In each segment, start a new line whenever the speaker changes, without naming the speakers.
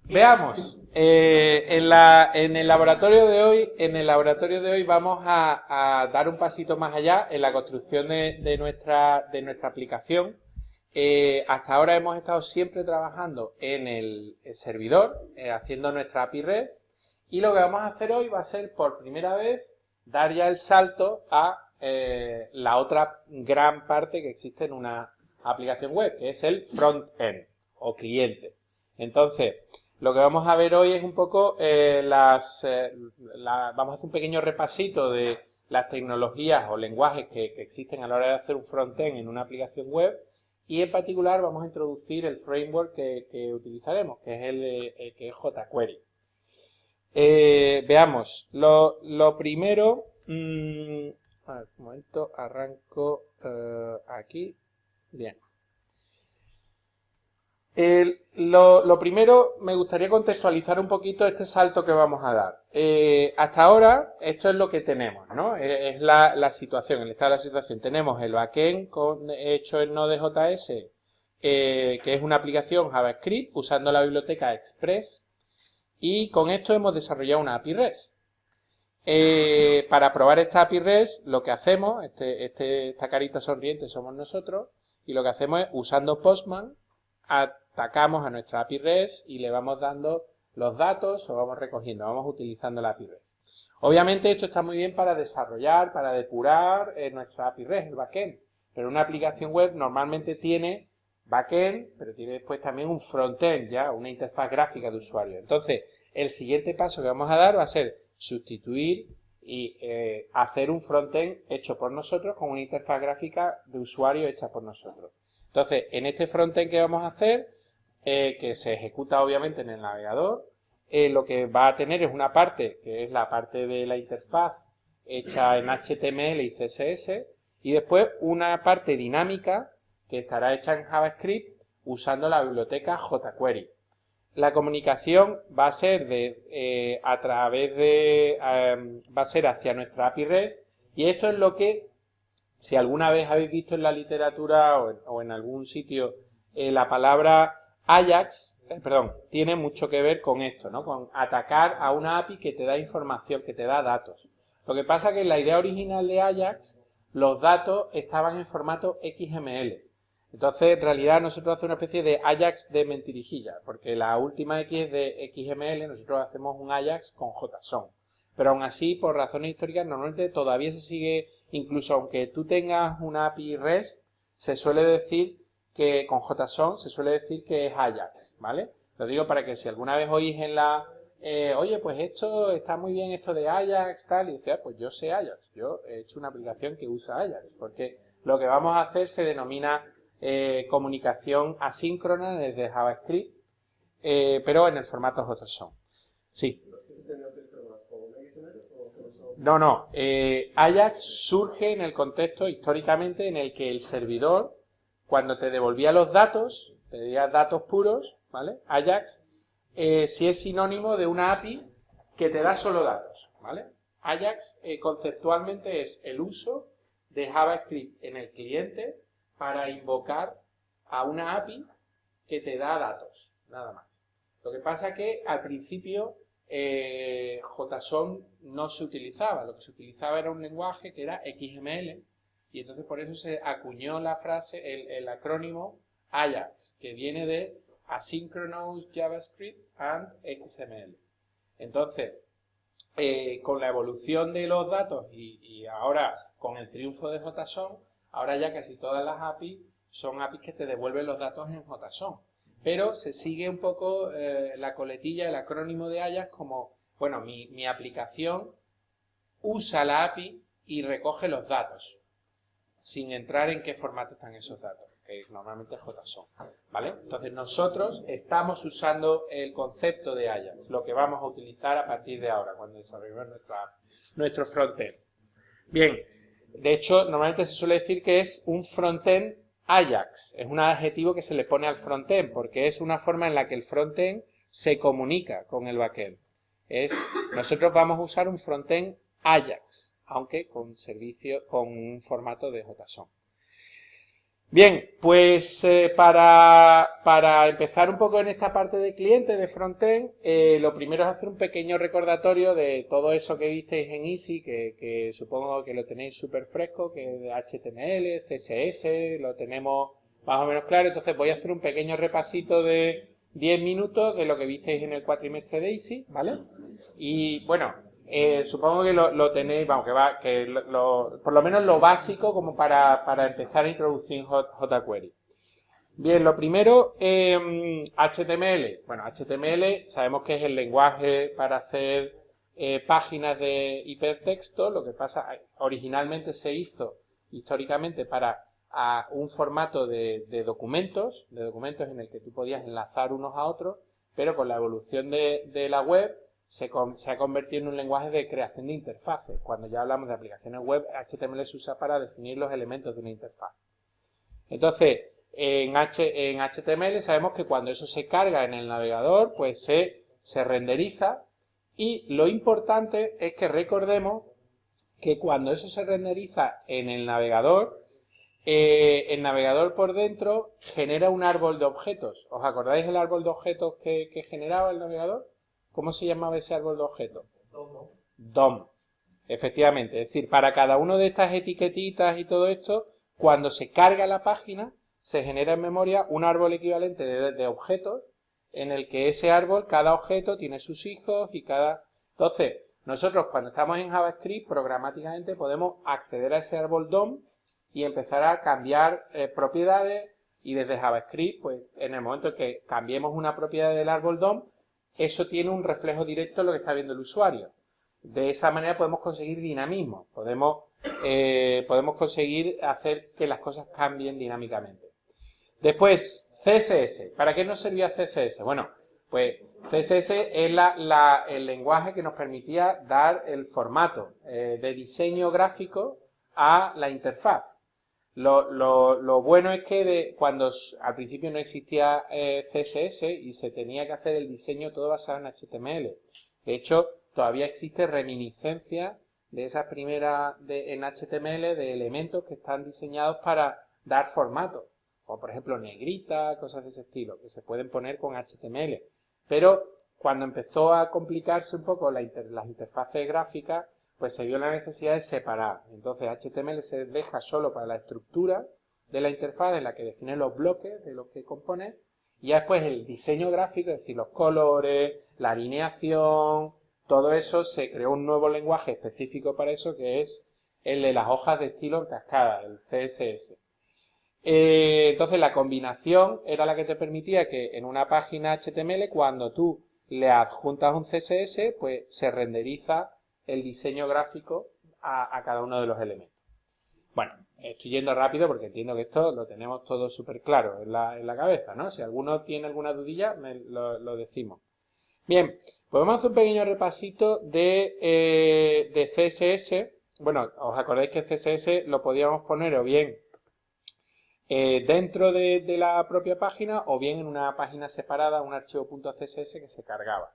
Veamos, en el laboratorio de hoy vamos a dar un pasito más allá en la construcción de nuestra aplicación. Hasta ahora hemos estado siempre trabajando en el servidor, haciendo nuestra API REST, y lo que vamos a hacer hoy va a ser, por primera vez, dar ya el salto a la otra gran parte que existe en una aplicación web, que es el front-end o cliente. Entonces, lo que vamos a ver hoy es un poco vamos a hacer un pequeño repasito de las tecnologías o lenguajes que existen a la hora de hacer un front-end en una aplicación web, y en particular vamos a introducir el framework que utilizaremos, que es que es jQuery. Veamos, lo primero, a ver, un momento, arranco aquí, bien. Lo primero, me gustaría contextualizar un poquito este salto que vamos a dar. Hasta ahora, esto es lo que tenemos, ¿no? Es la situación, el estado de la situación. Tenemos el backend hecho en Node.js, que es una aplicación JavaScript usando la biblioteca Express, y con esto hemos desarrollado una API REST. Para probar esta API REST, lo que hacemos, esta carita sonriente somos nosotros, y lo que hacemos es, usando Postman, atacamos a nuestra API REST y le vamos dando los datos o vamos recogiendo, vamos utilizando la API REST. Obviamente esto está muy bien para desarrollar, para depurar nuestra API REST, el backend, pero una aplicación web normalmente tiene backend, pero tiene después también un frontend, ya una interfaz gráfica de usuario. Entonces, el siguiente paso que vamos a dar va a ser sustituir y hacer un frontend hecho por nosotros con una interfaz gráfica de usuario hecha por nosotros. Entonces, en este frontend que vamos a hacer, que se ejecuta obviamente en el navegador, lo que va a tener es una parte, que es la parte de la interfaz hecha en HTML y CSS, y después una parte dinámica que estará hecha en JavaScript usando la biblioteca jQuery. La comunicación va a ser va a ser hacia nuestra API REST, y esto es lo que, si alguna vez habéis visto en la literatura o en algún sitio la palabra Ajax, tiene mucho que ver con esto, ¿no? Con atacar a una API que te da información, que te da datos. Lo que pasa es que en la idea original de Ajax, los datos estaban en formato XML. Entonces, en realidad, nosotros hacemos una especie de Ajax de mentirijilla, porque la última X es de XML, nosotros hacemos un Ajax con JSON. Pero aún así, por razones históricas, normalmente todavía se sigue, incluso aunque tú tengas una API REST, se suele decir que con JSON se suele decir que es Ajax, ¿vale? Lo digo para que si alguna vez oís en oye, pues esto está muy bien, esto de Ajax, tal, y dices, pues yo sé Ajax, yo he hecho una aplicación que usa Ajax, porque lo que vamos a hacer se denomina comunicación asíncrona desde JavaScript, pero en el formato JSON. Sí. No. Ajax surge en el contexto históricamente en el que el servidor, cuando te devolvía los datos, te decía datos puros, ¿vale? Ajax sí es sinónimo de una API que te da solo datos, ¿vale? Ajax conceptualmente es el uso de JavaScript en el cliente para invocar a una API que te da datos, nada más. Lo que pasa es que al principio JSON no se utilizaba, lo que se utilizaba era un lenguaje que era XML, y entonces por eso se acuñó la frase, el acrónimo Ajax, que viene de Asynchronous JavaScript and XML. Entonces, con la evolución de los datos y ahora con el triunfo de JSON, ahora ya casi todas las APIs son APIs que te devuelven los datos en JSON. Pero se sigue un poco la coletilla, el acrónimo de Ajax como, bueno, mi aplicación usa la API y recoge los datos, sin entrar en qué formato están esos datos, que normalmente es JSON, ¿vale? Entonces nosotros estamos usando el concepto de Ajax, lo que vamos a utilizar a partir de ahora, cuando desarrollemos nuestro frontend. Bien, de hecho, normalmente se suele decir que es un frontend Ajax, es un adjetivo que se le pone al frontend, porque es una forma en la que el frontend se comunica con el backend. Nosotros vamos a usar un frontend Ajax, aunque con un formato de JSON. Bien, pues para empezar un poco en esta parte de cliente, de frontend, lo primero es hacer un pequeño recordatorio de todo eso que visteis en Easy, que supongo que lo tenéis súper fresco, que de HTML, CSS, lo tenemos más o menos claro. Entonces voy a hacer un pequeño repasito de 10 minutos de lo que visteis en el cuatrimestre de Easy, ¿vale? Y bueno, supongo que lo tenéis, vamos, por lo menos lo básico como para empezar a introducir jQuery. Bien, lo primero, HTML. Bueno, HTML sabemos que es el lenguaje para hacer páginas de hipertexto. Lo que pasa, originalmente se hizo históricamente para un formato de documentos en el que tú podías enlazar unos a otros, pero con la evolución de la web se ha convertido en un lenguaje de creación de interfaces. Cuando ya hablamos de aplicaciones web, HTML se usa para definir los elementos de una interfaz. Entonces, en HTML sabemos que cuando eso se carga en el navegador, pues se renderiza, y lo importante es que recordemos que cuando eso se renderiza en el navegador por dentro genera un árbol de objetos. ¿Os acordáis el árbol de objetos que generaba el navegador? ¿Cómo se llamaba ese árbol de objetos? DOM. Efectivamente, es decir, para cada una de estas etiquetitas y todo esto, cuando se carga la página, se genera en memoria un árbol equivalente de objetos, en el que ese árbol, cada objeto tiene sus hijos y cada... Entonces, nosotros cuando estamos en JavaScript, programáticamente podemos acceder a ese árbol DOM y empezar a cambiar propiedades, y desde JavaScript, pues en el momento en que cambiemos una propiedad del árbol DOM, eso tiene un reflejo directo en lo que está viendo el usuario. De esa manera podemos conseguir dinamismo, podemos conseguir hacer que las cosas cambien dinámicamente. Después, CSS. ¿Para qué nos servía CSS? Bueno, pues CSS es el lenguaje que nos permitía dar el formato de diseño gráfico a la interfaz. Lo bueno es que cuando al principio no existía CSS y se tenía que hacer el diseño todo basado en HTML. De hecho, todavía existe reminiscencia de esas primeras en HTML de elementos que están diseñados para dar formato. Como por ejemplo negrita, cosas de ese estilo, que se pueden poner con HTML. Pero cuando empezó a complicarse un poco las interfaces gráficas, pues se vio la necesidad de separar. Entonces HTML se deja solo para la estructura de la interfaz, en la que define los bloques de los que compone, y ya después el diseño gráfico, es decir, los colores, la alineación, todo eso, se creó un nuevo lenguaje específico para eso, que es el de las hojas de estilo en cascada, el CSS. Entonces la combinación era la que te permitía que en una página HTML, cuando tú le adjuntas un CSS, pues se renderiza el diseño gráfico a cada uno de los elementos. Bueno, estoy yendo rápido porque entiendo que esto lo tenemos todo súper claro en la cabeza, ¿no? Si alguno tiene alguna dudilla, lo decimos. Bien, pues vamos a hacer un pequeño repasito de CSS. Bueno, os acordáis que CSS lo podíamos poner o bien dentro de la propia página o bien en una página separada, un archivo .css que se cargaba.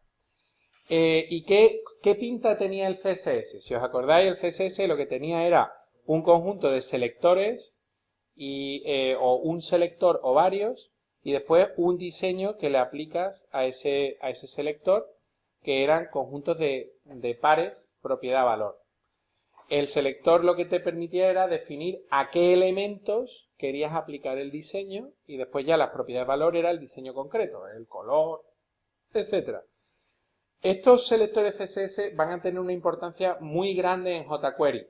¿Y qué pinta tenía el CSS? Si os acordáis, el CSS lo que tenía era un conjunto de selectores o un selector o varios, y después un diseño que le aplicas a ese selector, que eran conjuntos de pares propiedad-valor. El selector lo que te permitía era definir a qué elementos querías aplicar el diseño, y después ya las propiedades-valor era el diseño concreto, el color, etcétera. Estos selectores CSS van a tener una importancia muy grande en jQuery,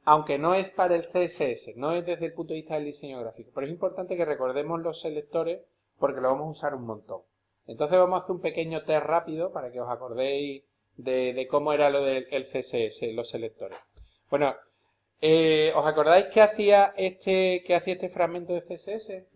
aunque no es para el CSS, no es desde el punto de vista del diseño gráfico, pero es importante que recordemos los selectores porque lo vamos a usar un montón. Entonces vamos a hacer un pequeño test rápido para que os acordéis de cómo era lo del CSS, los selectores. Bueno, ¿os acordáis qué hacía este fragmento de CSS?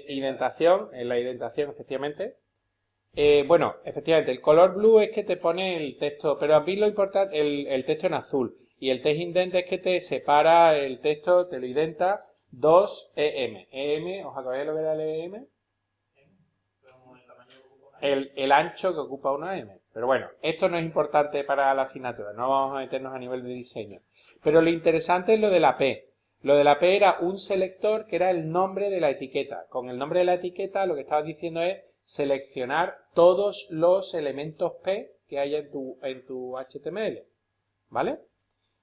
Indentación, en la indentación, efectivamente. Bueno, efectivamente, el color blue es que te pone el texto, pero a mí lo importante, el texto en azul. Y el text indent es que te separa el texto, te lo indenta 2EM. EM, ¿os acordáis lo que era el EM? El ancho que ocupa una M. Pero bueno, esto no es importante para la asignatura, no vamos a meternos a nivel de diseño. Pero lo interesante es lo de la P. Lo de la P era un selector que era el nombre de la etiqueta. Con el nombre de la etiqueta lo que estabas diciendo es seleccionar todos los elementos P que hay en tu HTML. ¿Vale?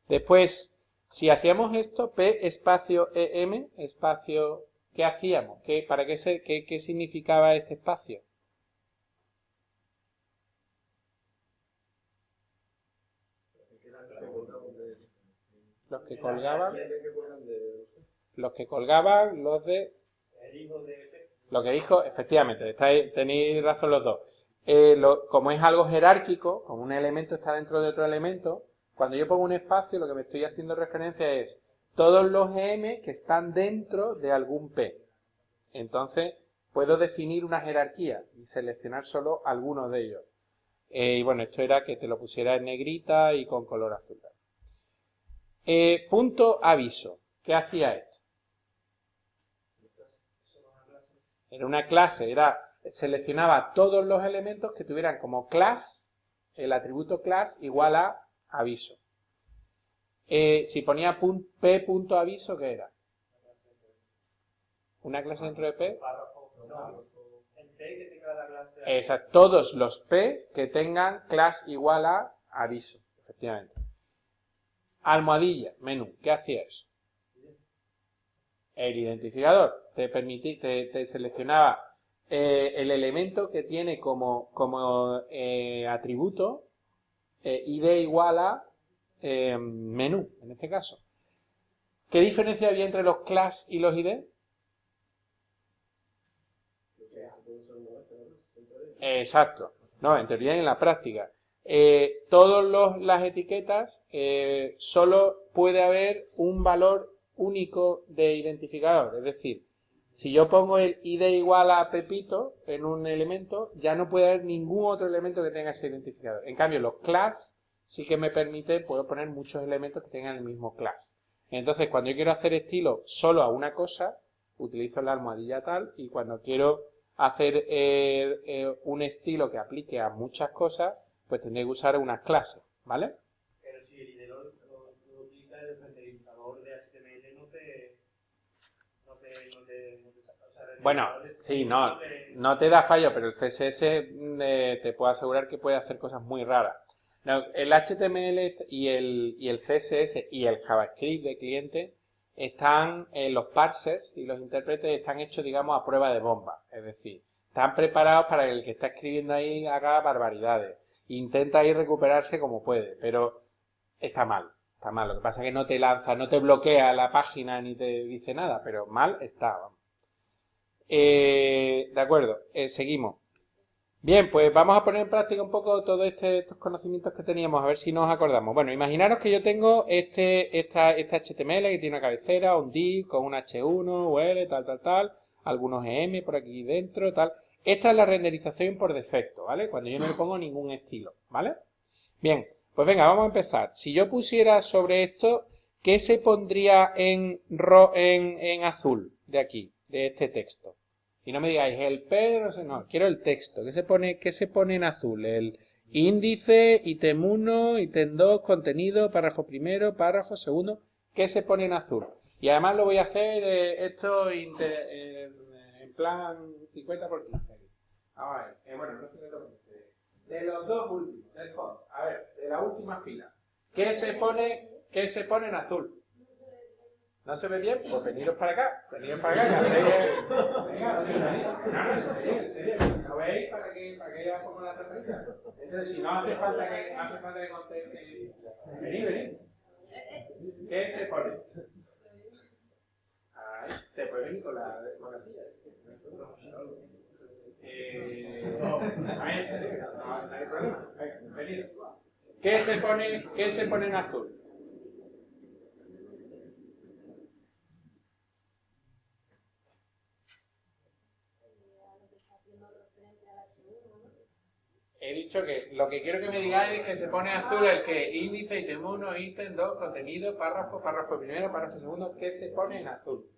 Después, si hacíamos esto, P espacio EM, espacio, ¿qué hacíamos? ¿Qué significaba este espacio? Los que colgaban, los de... Lo que dijo, efectivamente, tenéis razón los dos. Como es algo jerárquico, como un elemento está dentro de otro elemento, cuando yo pongo un espacio, lo que me estoy haciendo referencia es todos los M que están dentro de algún P. Entonces, puedo definir una jerarquía y seleccionar solo algunos de ellos. Y bueno, esto era que te lo pusiera en negrita y con color azul. Punto aviso. ¿Qué hacía esto? Era una clase, seleccionaba todos los elementos que tuvieran como class, el atributo class igual a aviso. Si ponía p.aviso, ¿qué era? ¿Una clase dentro de p? Exacto, todos los p que tengan class igual a aviso, efectivamente. Almohadilla, menú, ¿qué hacía eso? El identificador te seleccionaba el elemento que tiene como atributo id igual a menú, en este caso. ¿Qué diferencia había entre los class y los id? Exacto. No, en teoría y en la práctica. Todas las etiquetas solo puede haber un valor único de identificador. Es decir, si yo pongo el id igual a Pepito en un elemento, ya no puede haber ningún otro elemento que tenga ese identificador. En cambio, los class sí que me permite, puedo poner muchos elementos que tengan el mismo class. Entonces, cuando yo quiero hacer estilo solo a una cosa, utilizo la almohadilla tal, y cuando quiero hacer un estilo que aplique a muchas cosas, pues tendré que usar unas clases, ¿vale?
Pero si el ID lo utiliza el renderizador de HTML,
Bueno, sí, no te da fallo, pero el CSS te puedo asegurar que puede hacer cosas muy raras. No, el HTML y el CSS y el JavaScript de cliente están, los parsers y los intérpretes están hechos, digamos, a prueba de bomba. Es decir, están preparados para que el que está escribiendo ahí haga barbaridades. Intenta ahí recuperarse como puede, pero está mal. Está mal. Lo que pasa es que no te lanza, no te bloquea la página ni te dice nada, pero mal está. Vamos. De acuerdo, seguimos. Bien, pues vamos a poner en práctica un poco todos estos conocimientos que teníamos, a ver si nos acordamos. Bueno, imaginaros que yo tengo esta HTML que tiene una cabecera, un div con un H1, UL, tal, algunos EM por aquí dentro, tal. Esta es la renderización por defecto, ¿vale? Cuando yo no le pongo ningún estilo, ¿vale? Bien, pues venga, vamos a empezar. Si yo pusiera sobre esto, ¿qué se pondría en azul de aquí, de este texto? Y no me digáis el Pedro, no, quiero el texto. ¿Qué se pone en azul? El índice, ítem 1, ítem 2, contenido, párrafo primero, párrafo segundo. ¿Qué se pone en azul? Y además lo voy a hacer esto en plan 50 por 15. Vamos a ver. Bueno, no 50 por 15. De los dos últimos, del fondo. A ver, de la última fila. ¿Qué se pone en azul? ¿No se ve bien? Pues veniros para acá. Veniros para acá. Venga, no, en serio. Si no veis, ¿para qué pongo la referencia? Entonces, si no hace falta que conteste. Venid. ¿Qué se pone? Ahí, te puedes venir con la silla. No hay problema. Venid. ¿Qué se pone en azul? He dicho que lo que quiero que me digáis es que se pone azul el que índice, ítem 1, ítem 2, contenido, párrafo primero, párrafo segundo, ¿qué se pone en azul?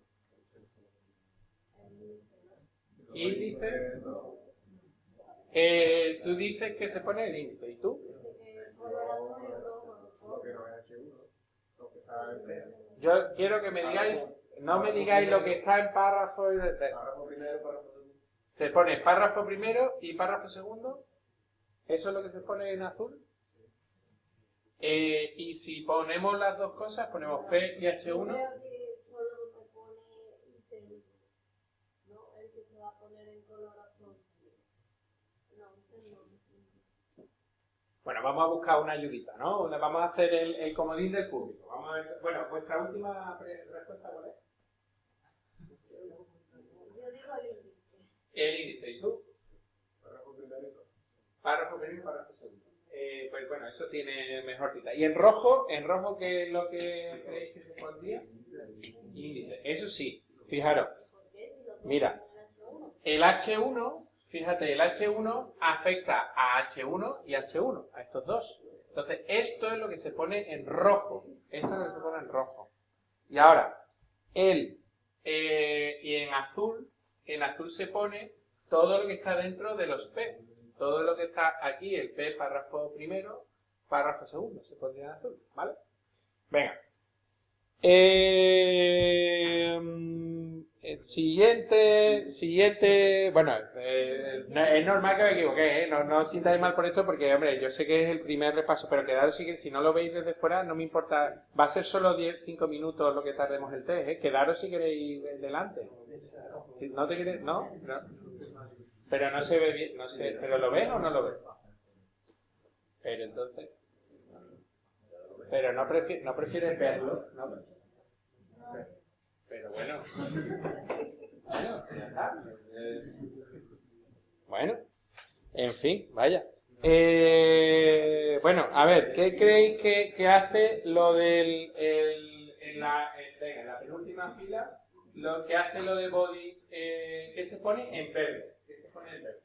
Índice. Tú dices que se pone el índice, ¿y tú? Yo quiero que me digáis, no me digáis lo que está en párrafo.
Párrafo primero, párrafo segundo.
Se pone párrafo primero y párrafo segundo. ¿Eso es lo que se pone en azul? Y si ponemos las dos cosas, ponemos P y H1.
Creo que solo me pone ítem, ¿no? El que se va a poner en color azul. No, ítem no.
Bueno, vamos a buscar una ayudita, ¿no? Vamos a hacer el comodín del público. Vamos a ver, bueno, vuestra última respuesta, ¿cuál es?
Yo digo el índice.
El índice, ¿y tú?
Párrafo primero.
Párrafo primero y párrafo segundo. Pues bueno, eso tiene mejor tinta. ¿Y en rojo qué es lo que creéis que se pondría? Índice. Eso sí, fijaros. Mira, el H1, fíjate, el H1 afecta a H1 y H1, a estos dos. Entonces, esto es lo que se pone en rojo. Esto es lo que se pone en rojo. Y ahora, y en azul se pone todo lo que está dentro de los P. Todo lo que está aquí, el P, párrafo primero, párrafo segundo, se pondría en azul, ¿vale? Venga. Siguiente, bueno, es normal que me equivoqué, no os sintáis mal por esto porque, hombre, yo sé que es el primer repaso, pero quedaros si no lo veis desde fuera, no me importa, va a ser solo 5 minutos lo que tardemos el test, quedaros si queréis delante. Si no te quieres, ¿no? Pero no se ve bien, no sé, ¿pero lo ves o no lo ves? Pero entonces... Pero no prefieres verlo, ¿no? Pero bueno, ya está. Bueno, en fin, vaya. Bueno, a ver, ¿qué creéis que hace lo del... en la penúltima fila, lo que hace lo de body, que se pone en verde? ¿Qué se pone en verde?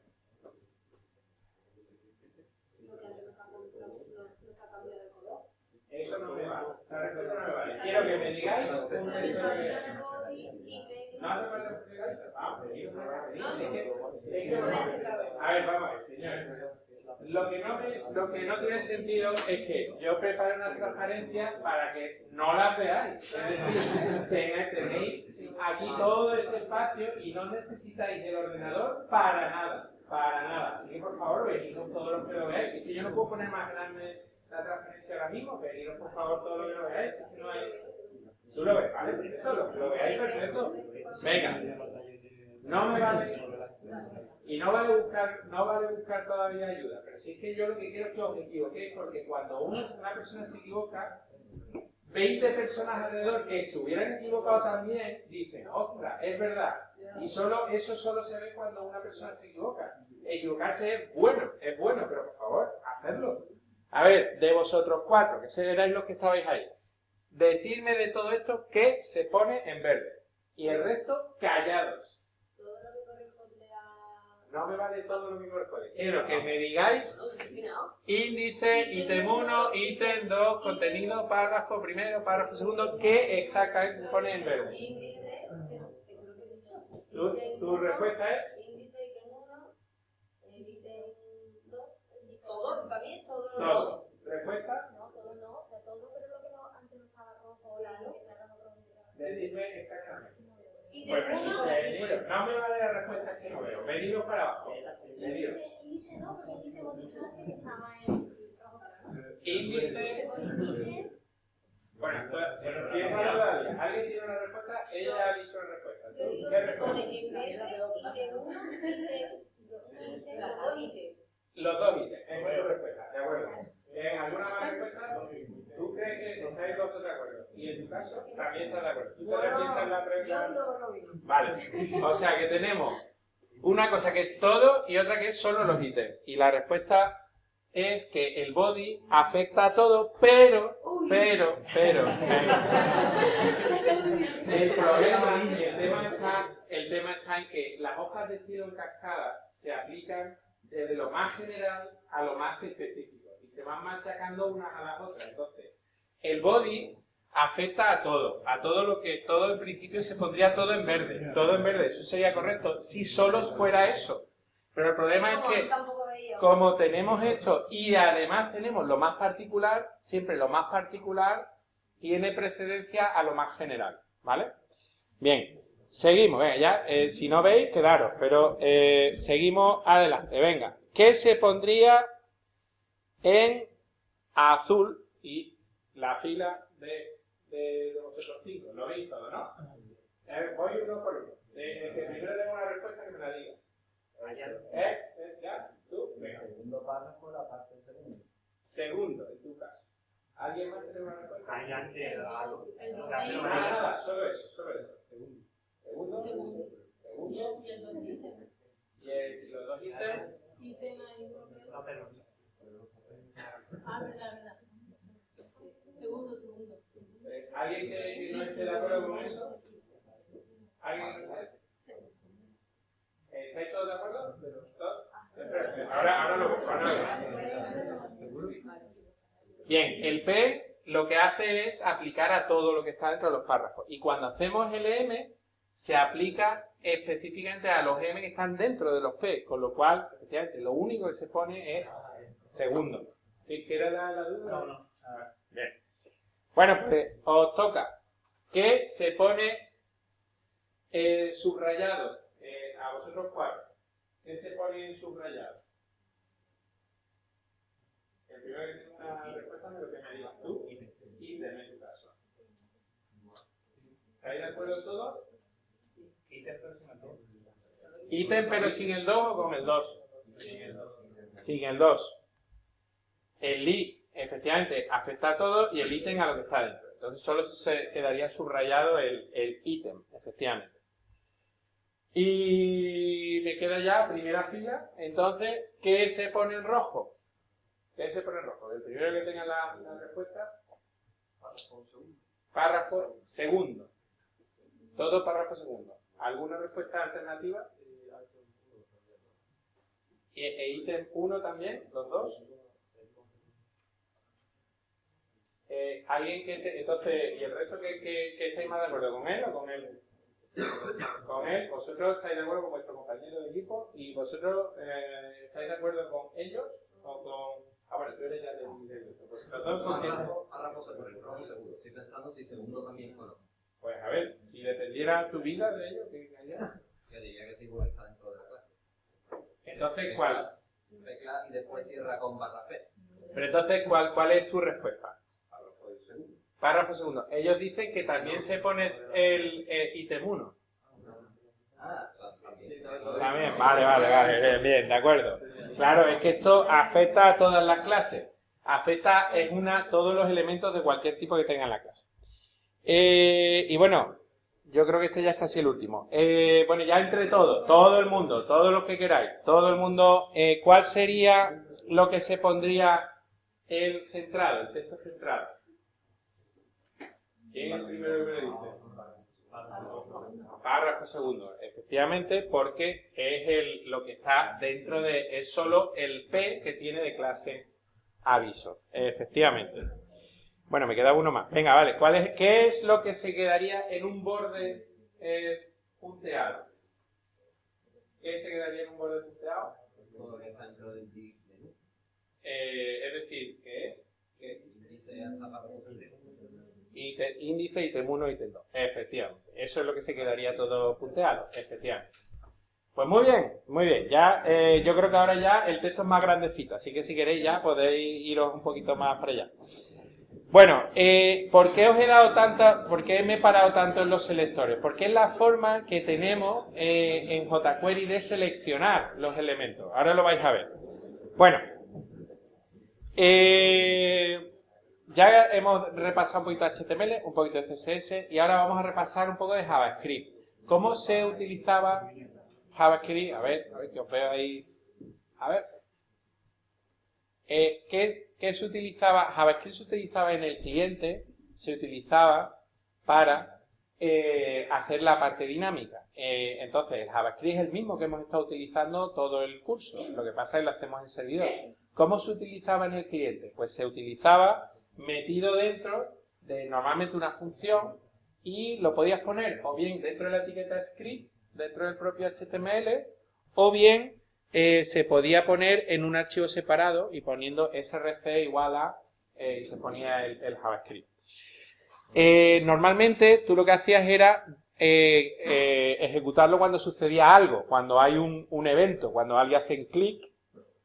Eso no me va, esa respuesta no me vale. Quiero que me digáis un texto de... No hace falta que me digáis. A ver, vamos a ver, señores. Lo que no tiene sentido es que yo prepare unas transparencias para que no las veáis. Es decir, tenéis aquí todo este espacio y no necesitáis el ordenador para nada. Para nada. Así que por favor, venid con todos los que lo veáis. Es que yo no puedo poner más grande la transparencia ahora mismo, pediros por favor todo lo que lo veáis, que no hay... Tú lo ves, ¿vale? Perfecto, lo veáis perfecto. Venga, no me vale... Y no vale buscar todavía ayuda, pero sí que yo lo que quiero es que os equivoquéis, porque cuando una persona se equivoca, 20 personas alrededor que se hubieran equivocado también, dicen, ostras, es verdad. Y eso solo se ve cuando una persona se equivoca. Equivocarse es bueno, pero por favor, hacedlo. A ver, de vosotros 4, que seréis los que estabais ahí, decidme de todo esto qué se pone en verde. Y el resto, callados.
Todo lo que corresponde a...
No me vale todo lo que corresponde. Quiero que me digáis índice, ítem 1, ítem 2, contenido, párrafo primero, párrafo segundo, qué exactamente se pone en verde.
Índice, eso es lo que he dicho.
¿Tu respuesta es?
Índice, ítem 1, ítem 2, todo, para mí es todo.
Todo. ¿Respuesta?
No, todo no, o sea, todo, pero lo que no, antes no estaba rojo, la que era rojo.
Decidme exactamente.
Ítem
Pues
1,
veniros, no me vale la respuesta que no veo. Veniros para abajo. Veniros.
índice no, porque índice hemos dicho antes que estaba en rojo, ¿no?
Índice.
Índice.
Bueno, entonces, empieza todavía. ¿Alguien tiene una respuesta? Ella ha dicho una respuesta.
Yo digo
¿Qué
que se
respuesta?
pone en verde, ítem 1, ítem 2,
Los dos ítems. Esa es tu respuesta. De acuerdo. ¿Alguna más respuesta? ¿Tú crees que estáis los dos de acuerdo? Y en tu caso, también estás de acuerdo. ¿Tú te piensas la pregunta?
Yo sigo por lo mismo.
Vale. O sea que tenemos una cosa que es todo y otra que es solo los ítems. Y la respuesta es que el body afecta a todo, pero el tema está en que las hojas de estilo en cascada se aplican desde lo más general a lo más específico y se van machacando unas a las otras. Entonces, el body afecta a todo lo que, todo en principio se pondría todo en verde, eso sería correcto, si solo fuera eso. Pero el problema es que, como tenemos esto y además tenemos lo más particular, siempre lo más particular tiene precedencia a lo más general, ¿vale? Bien, seguimos, venga, ya, si no veis, quedaros, pero seguimos adelante, venga. ¿Qué se pondría en azul? Y la fila de vosotros 5, lo veis todo, ¿no? Voy uno por uno. El que primero tenga una respuesta que me la diga. ¿Ya? ¿Tú? Venga.
Segundo párrafo, la parte segunda.
Segundo, en tu caso. ¿Alguien más tiene una respuesta?
Ahí antes,
Nada, solo eso. Segundo. Y los dos ítems.
no, pero
¿Alguien que no esté de acuerdo con eso? ¿Alguien no esté? ¿Estáis todos de acuerdo? ¿Todos? Ahora lo veo. Bien, el P lo que hace es aplicar a todo lo que está dentro de los párrafos. Y cuando hacemos el M, se aplica específicamente a los M que están dentro de los P, con lo cual, efectivamente, lo único que se pone es segundo. ¿Qué era la duda?
no.
Bien. Bueno, pues os toca. ¿Qué se pone subrayado? A vosotros cuatro. ¿Qué se pone en subrayado? El primero que tiene una respuesta me lo que me digas tú y deme tu caso. ¿Estáis de acuerdo todos? Ítem pero sin el 2 o con el 2. Sin el 2. El li, efectivamente, afecta a todo y el ítem a lo que está dentro. Entonces solo se quedaría subrayado el ítem, efectivamente. Y me queda ya primera fila. Entonces, ¿qué se pone en rojo? ¿Qué se pone en rojo? El primero que tenga la respuesta. Párrafo segundo. Todo párrafo segundo. ¿Alguna respuesta alternativa? ¿E ítem 1 también? ¿Los dos? ¿Alguien que entonces, y el resto que estáis más de acuerdo con él o con él? Con él, vosotros estáis de acuerdo con vuestro compañero de equipo y vosotros estáis de acuerdo con ellos o con. Ah, bueno, tú eres ya del vosotros dos con él.
Párrafo segundo. Estoy pensando si segundo también o no.
Pues a ver, si dependiera tu vida de ellos, ¿qué harías?
Yo diría que segundo está dentro de la clase.
Entonces, ¿cuál?
Tecla y después cierra con barra P.
Pero entonces, ¿cuál es tu respuesta? Párrafo segundo. Ellos dicen que también se pone el ítem 1.
Ah,
También, vale, bien, de acuerdo. Claro, es que esto afecta a todas las clases. Afecta todos los elementos de cualquier tipo que tenga en la clase. Y bueno, yo creo que este ya es casi el último. Bueno, ya entre todos, todo el mundo, todos los que queráis, todo el mundo, ¿cuál sería lo que se pondría el centrado, el texto centrado? ¿Quién es el primero que me lo dice? Párrafo segundo, efectivamente, porque es lo que está dentro es solo el P que tiene de clase aviso, efectivamente. Bueno, me queda uno más. Venga, vale, ¿qué es lo que se quedaría en un borde punteado? ¿Qué se quedaría en un borde punteado?
todo lo que está dentro del menú.
Es decir, ¿qué es?
Dice hasta párrafo segundo.
Índice, ítem 1, ítem 2. Efectivamente. Eso es lo que se quedaría todo punteado. Efectivamente. Pues muy bien. Ya, yo creo que ahora ya el texto es más grandecito. Así que si queréis ya podéis iros un poquito más para allá. Bueno, ¿por qué por qué me he parado tanto en los selectores? Porque es la forma que tenemos en jQuery de seleccionar los elementos. Ahora lo vais a ver. Bueno. Ya hemos repasado un poquito de HTML, un poquito de CSS y ahora vamos a repasar un poco de JavaScript. ¿Cómo se utilizaba JavaScript? A ver que os veo ahí. A ver. ¿Qué se utilizaba? JavaScript se utilizaba en el cliente, se utilizaba para hacer la parte dinámica. Entonces, el JavaScript es el mismo que hemos estado utilizando todo el curso. Lo que pasa es que lo hacemos en servidor. ¿Cómo se utilizaba en el cliente? Pues se utilizaba metido dentro de normalmente una función y lo podías poner o bien dentro de la etiqueta script, dentro del propio HTML, o bien se podía poner en un archivo separado y poniendo src igual a y se ponía el JavaScript. Normalmente tú lo que hacías era ejecutarlo cuando sucedía algo, cuando hay un evento, cuando alguien hace clic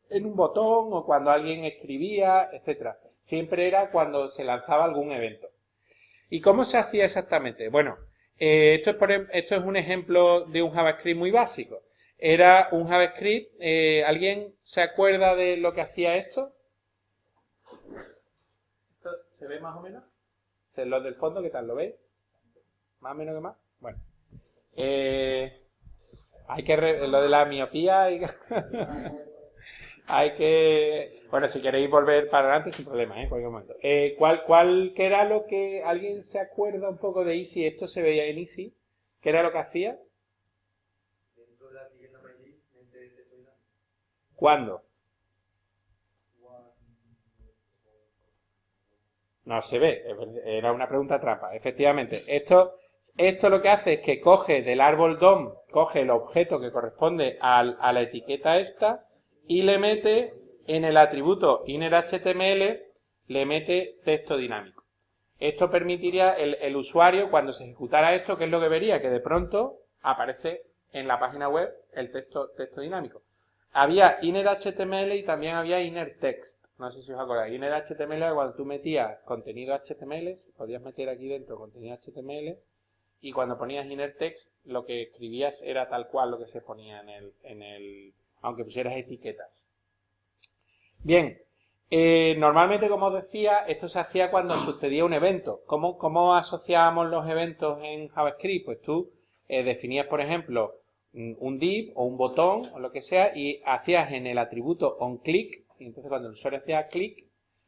en un botón o cuando alguien escribía, etcétera. Siempre era cuando se lanzaba algún evento. ¿Y cómo se hacía exactamente? Bueno, esto es un ejemplo de un JavaScript muy básico. Era un JavaScript, ¿alguien se acuerda de lo que hacía esto? ¿Esto se ve más o menos? Los del fondo, ¿qué tal? ¿Lo veis? ¿Más o menos que más? Bueno. Lo de la miopía bueno, si queréis volver para adelante sin problema, en cualquier momento. ¿Qué era lo que alguien se acuerda un poco de Easy? Esto se veía en Easy. ¿Qué era lo que hacía?
Dentro de la etiqueta MyList,
¿Cuándo? No se ve, era una pregunta trampa. Efectivamente, esto lo que hace es que coge del árbol DOM, coge el objeto que corresponde a la etiqueta esta y le mete en el atributo innerHTML, le mete texto dinámico. Esto permitiría el usuario, cuando se ejecutara esto, ¿qué es lo que vería? Que de pronto aparece en la página web el texto dinámico. Había innerHTML y también había innerText. No sé si os acordáis. InnerHTML era cuando tú metías contenido HTML, podías meter aquí dentro contenido HTML, y cuando ponías innerText, lo que escribías era tal cual lo que se ponía aunque pusieras etiquetas. Bien, normalmente, como os decía, esto se hacía cuando sucedía un evento. ¿Cómo asociábamos los eventos en JavaScript? Pues tú definías, por ejemplo, un div o un botón o lo que sea y hacías en el atributo onClick, y entonces cuando el usuario hacía clic,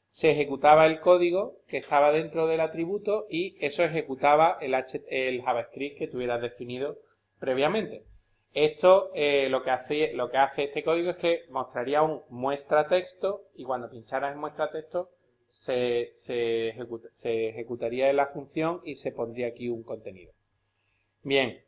se ejecutaba el código que estaba dentro del atributo y eso ejecutaba el JavaScript que tuvieras definido previamente. Esto lo que hace este código es que mostraría un muestra texto y cuando pincharas en muestra texto se ejecutaría la función y se pondría aquí un contenido. Bien.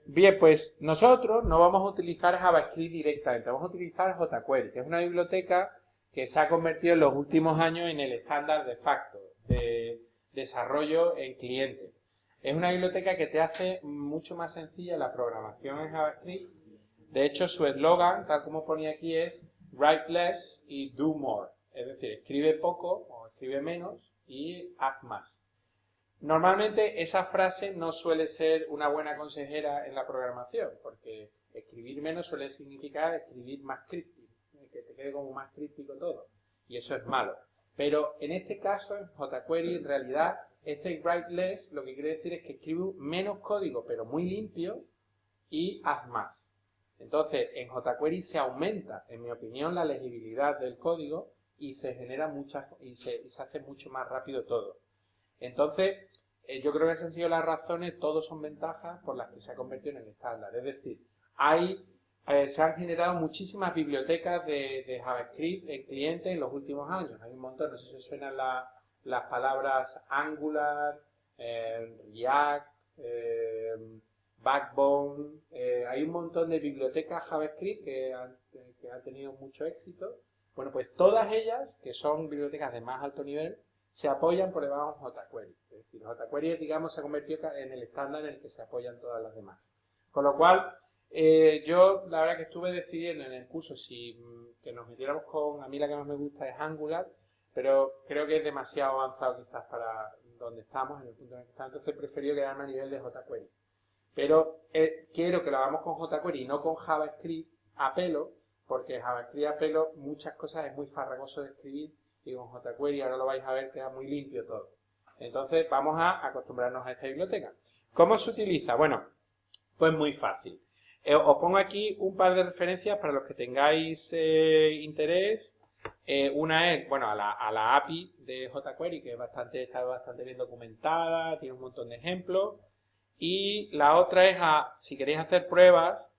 Bien, pues nosotros no vamos a utilizar JavaScript directamente, vamos a utilizar jQuery, que es una biblioteca que se ha convertido en los últimos años en el estándar de facto de desarrollo en cliente. Es una biblioteca que te hace mucho más sencilla la programación en JavaScript. De hecho, su eslogan, tal como ponía aquí, es Write less y do more. Es decir, escribe poco o escribe menos y haz más. Normalmente esa frase no suele ser una buena consejera en la programación, porque escribir menos suele significar escribir más críptico, que te quede como más críptico todo, y eso es malo. Pero en este caso, en jQuery, en realidad, este write less lo que quiere decir es que escribe menos código, pero muy limpio, y haz más. Entonces, en jQuery se aumenta, en mi opinión, la legibilidad del código y se genera y se hace mucho más rápido todo. Entonces, yo creo que esas han sido las razones, todos son ventajas por las que se ha convertido en el estándar. Es decir, se han generado muchísimas bibliotecas de JavaScript en cliente en los últimos años. Hay un montón, no sé si os suenan las palabras Angular, React, Backbone. Hay un montón de bibliotecas JavaScript que han tenido mucho éxito. Bueno, pues todas ellas, que son bibliotecas de más alto nivel, se apoyan por debajo de jQuery. Es decir, jQuery, digamos, se ha convertido en el estándar en el que se apoyan todas las demás. Con lo cual, yo la verdad que estuve decidiendo en el curso que nos metiéramos a mí la que más me gusta es Angular, pero creo que es demasiado avanzado quizás para donde estamos, en el punto en el que estamos, entonces he preferido quedarme a nivel de jQuery. Pero quiero que lo hagamos con jQuery y no con JavaScript a pelo, porque JavaScript a pelo muchas cosas es muy farragoso de escribir y con jQuery, ahora lo vais a ver, queda muy limpio todo. Entonces vamos a acostumbrarnos a esta biblioteca. ¿Cómo se utiliza? Bueno, pues muy fácil. Os pongo aquí un par de referencias para los que tengáis interés. Una es, bueno, a la API de jQuery, que está bastante bien documentada, tiene un montón de ejemplos. Y la otra es, si queréis hacer pruebas,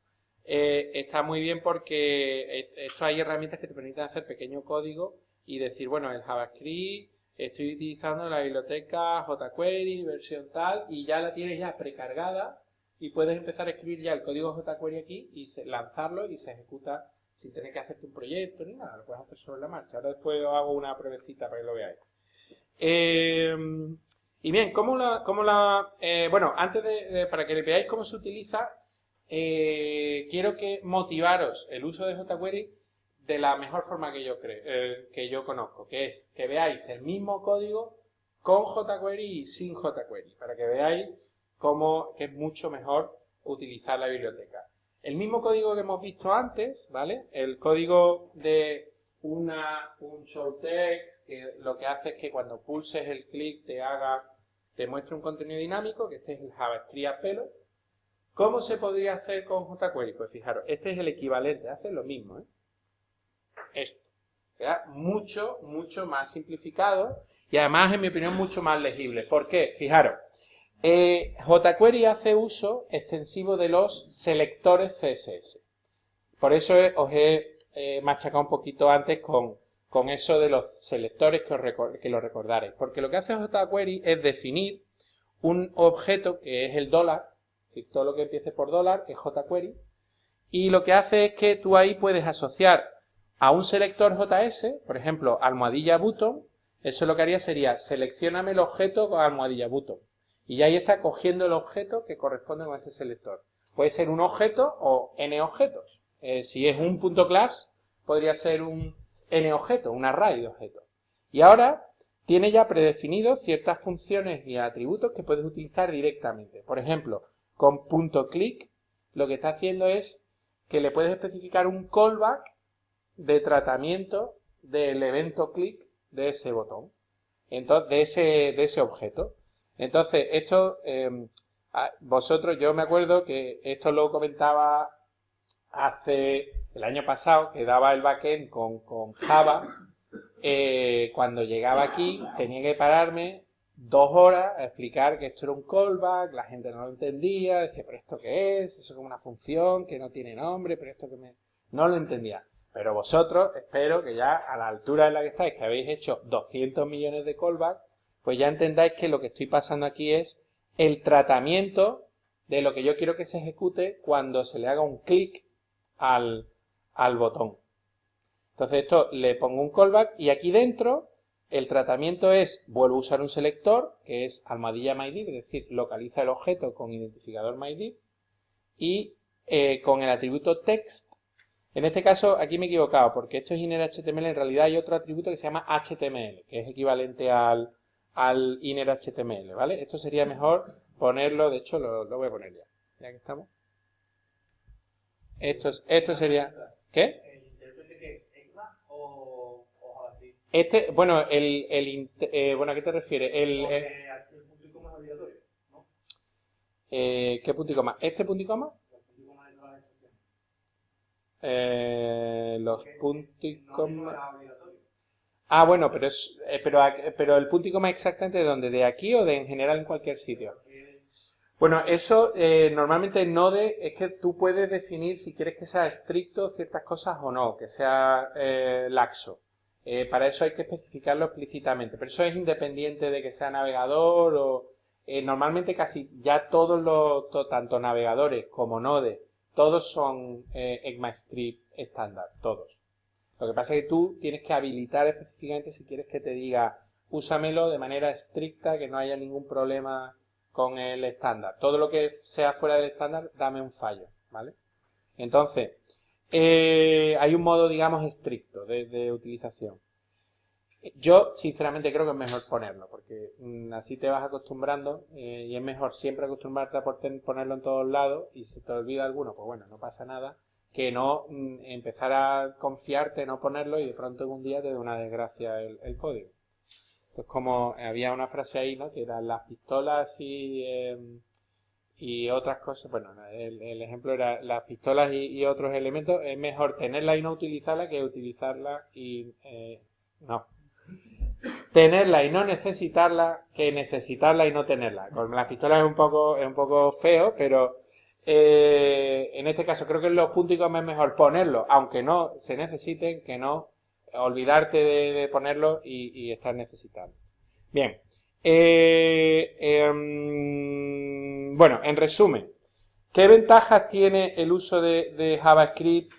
está muy bien porque esto hay herramientas que te permiten hacer pequeño código y decir, bueno, el JavaScript estoy utilizando la biblioteca jQuery, versión tal, y ya la tienes ya precargada y puedes empezar a escribir ya el código jQuery aquí y lanzarlo y se ejecuta sin tener que hacerte un proyecto ni nada, lo puedes hacer sobre la marcha. Ahora después os hago una pruebecita para que lo veáis. Y bien, bueno, antes para que veáis cómo se utiliza, quiero que motivaros el uso de jQuery de la mejor forma que yo conozco, que es que veáis el mismo código con jQuery y sin jQuery, para que veáis que es mucho mejor utilizar la biblioteca. El mismo código que hemos visto antes, ¿vale? El código de un show text, que lo que hace es que cuando pulses el clic te muestre un contenido dinámico, que este es el JavaScript a pelo. ¿Cómo se podría hacer con jQuery? Pues fijaros, este es el equivalente, hace lo mismo, ¿eh? Esto. Queda mucho, mucho más simplificado y además, en mi opinión, mucho más legible. ¿Por qué? Fijaros, jQuery hace uso extensivo de los selectores CSS. Por eso os he machacado un poquito antes con eso de los selectores que lo recordaréis. Porque lo que hace jQuery es definir un objeto que es el dólar, es decir, todo lo que empiece por dólar es jQuery, y lo que hace es que tú ahí puedes asociar a un selector JS, por ejemplo, almohadilla button, eso lo que haría sería seleccióname el objeto con almohadilla button. Y ya ahí está cogiendo el objeto que corresponde con ese selector. Puede ser un objeto o n objetos. Si es un punto class, podría ser un n objeto, un array de objetos. Y ahora tiene ya predefinidos ciertas funciones y atributos que puedes utilizar directamente. Por ejemplo, con punto click, lo que está haciendo es que le puedes especificar un callback de tratamiento del evento click de ese botón, entonces, de ese objeto. Entonces, esto, yo me acuerdo que esto lo comentaba el año pasado, que daba el backend con Java. Cuando llegaba aquí tenía que pararme 2 horas a explicar que esto era un callback, la gente no lo entendía, decía, pero ¿esto qué es? Eso es como una función que no tiene nombre, pero esto que no lo entendía. Pero vosotros, espero que ya a la altura en la que estáis, que habéis hecho 200 millones de callbacks, pues ya entendáis que lo que estoy pasando aquí es el tratamiento de lo que yo quiero que se ejecute cuando se le haga un clic al botón. Entonces esto le pongo un callback y aquí dentro el tratamiento es, vuelvo a usar un selector, que es almohadilla myDiv, es decir, localiza el objeto con identificador myDiv, y con el atributo text. En este caso, aquí me he equivocado, porque esto es innerHTML, en realidad hay otro atributo que se llama HTML, que es equivalente al innerHTML, ¿vale? Esto sería mejor ponerlo, de hecho lo voy a poner ya que estamos. Esto sería, ¿qué?
¿El intérprete que es ECMA o JavaScript?
Bueno, ¿a qué te refieres?
El punto y coma es obligatorio, ¿no?
¿Qué punto y coma? ¿Este punto y coma?
El punto y coma de todas las instrucciones.
Los puntos y
No
coma.
era obligatorio.
Ah, bueno, pero el punto y coma exactamente de dónde, ¿de aquí o de en general en cualquier sitio? Bueno, eso normalmente es que tú puedes definir si quieres que sea estricto ciertas cosas o no, que sea laxo. Para eso hay que especificarlo explícitamente, pero eso es independiente de que sea navegador o... normalmente casi ya tanto navegadores como Node, todos son ECMAScript estándar, todos. Lo que pasa es que tú tienes que habilitar específicamente si quieres que te diga úsamelo de manera estricta, que no haya ningún problema con el estándar. Todo lo que sea fuera del estándar, dame un fallo, ¿vale? Entonces, hay un modo, digamos, estricto de utilización. Yo, sinceramente, creo que es mejor ponerlo, porque así te vas acostumbrando y es mejor siempre acostumbrarte a ponerlo en todos lados y si te olvida alguno, pues bueno, no pasa nada, que no empezar a confiarte, no ponerlo y de pronto en un día te dé una desgracia el código. Entonces, como había una frase ahí, ¿no? Que eran las pistolas y otras cosas. Bueno, el ejemplo era las pistolas y otros elementos. Es mejor tenerla y no utilizarla que utilizarla y no. Tenerla y no necesitarla que necesitarla y no tenerla. Con las pistolas es un poco feo, pero en este caso creo que en los puntos y comas es mejor ponerlo, aunque no se necesiten, que no olvidarte de ponerlo y estar necesitando. Bien. Bueno, en resumen, ¿qué ventajas tiene el uso de JavaScript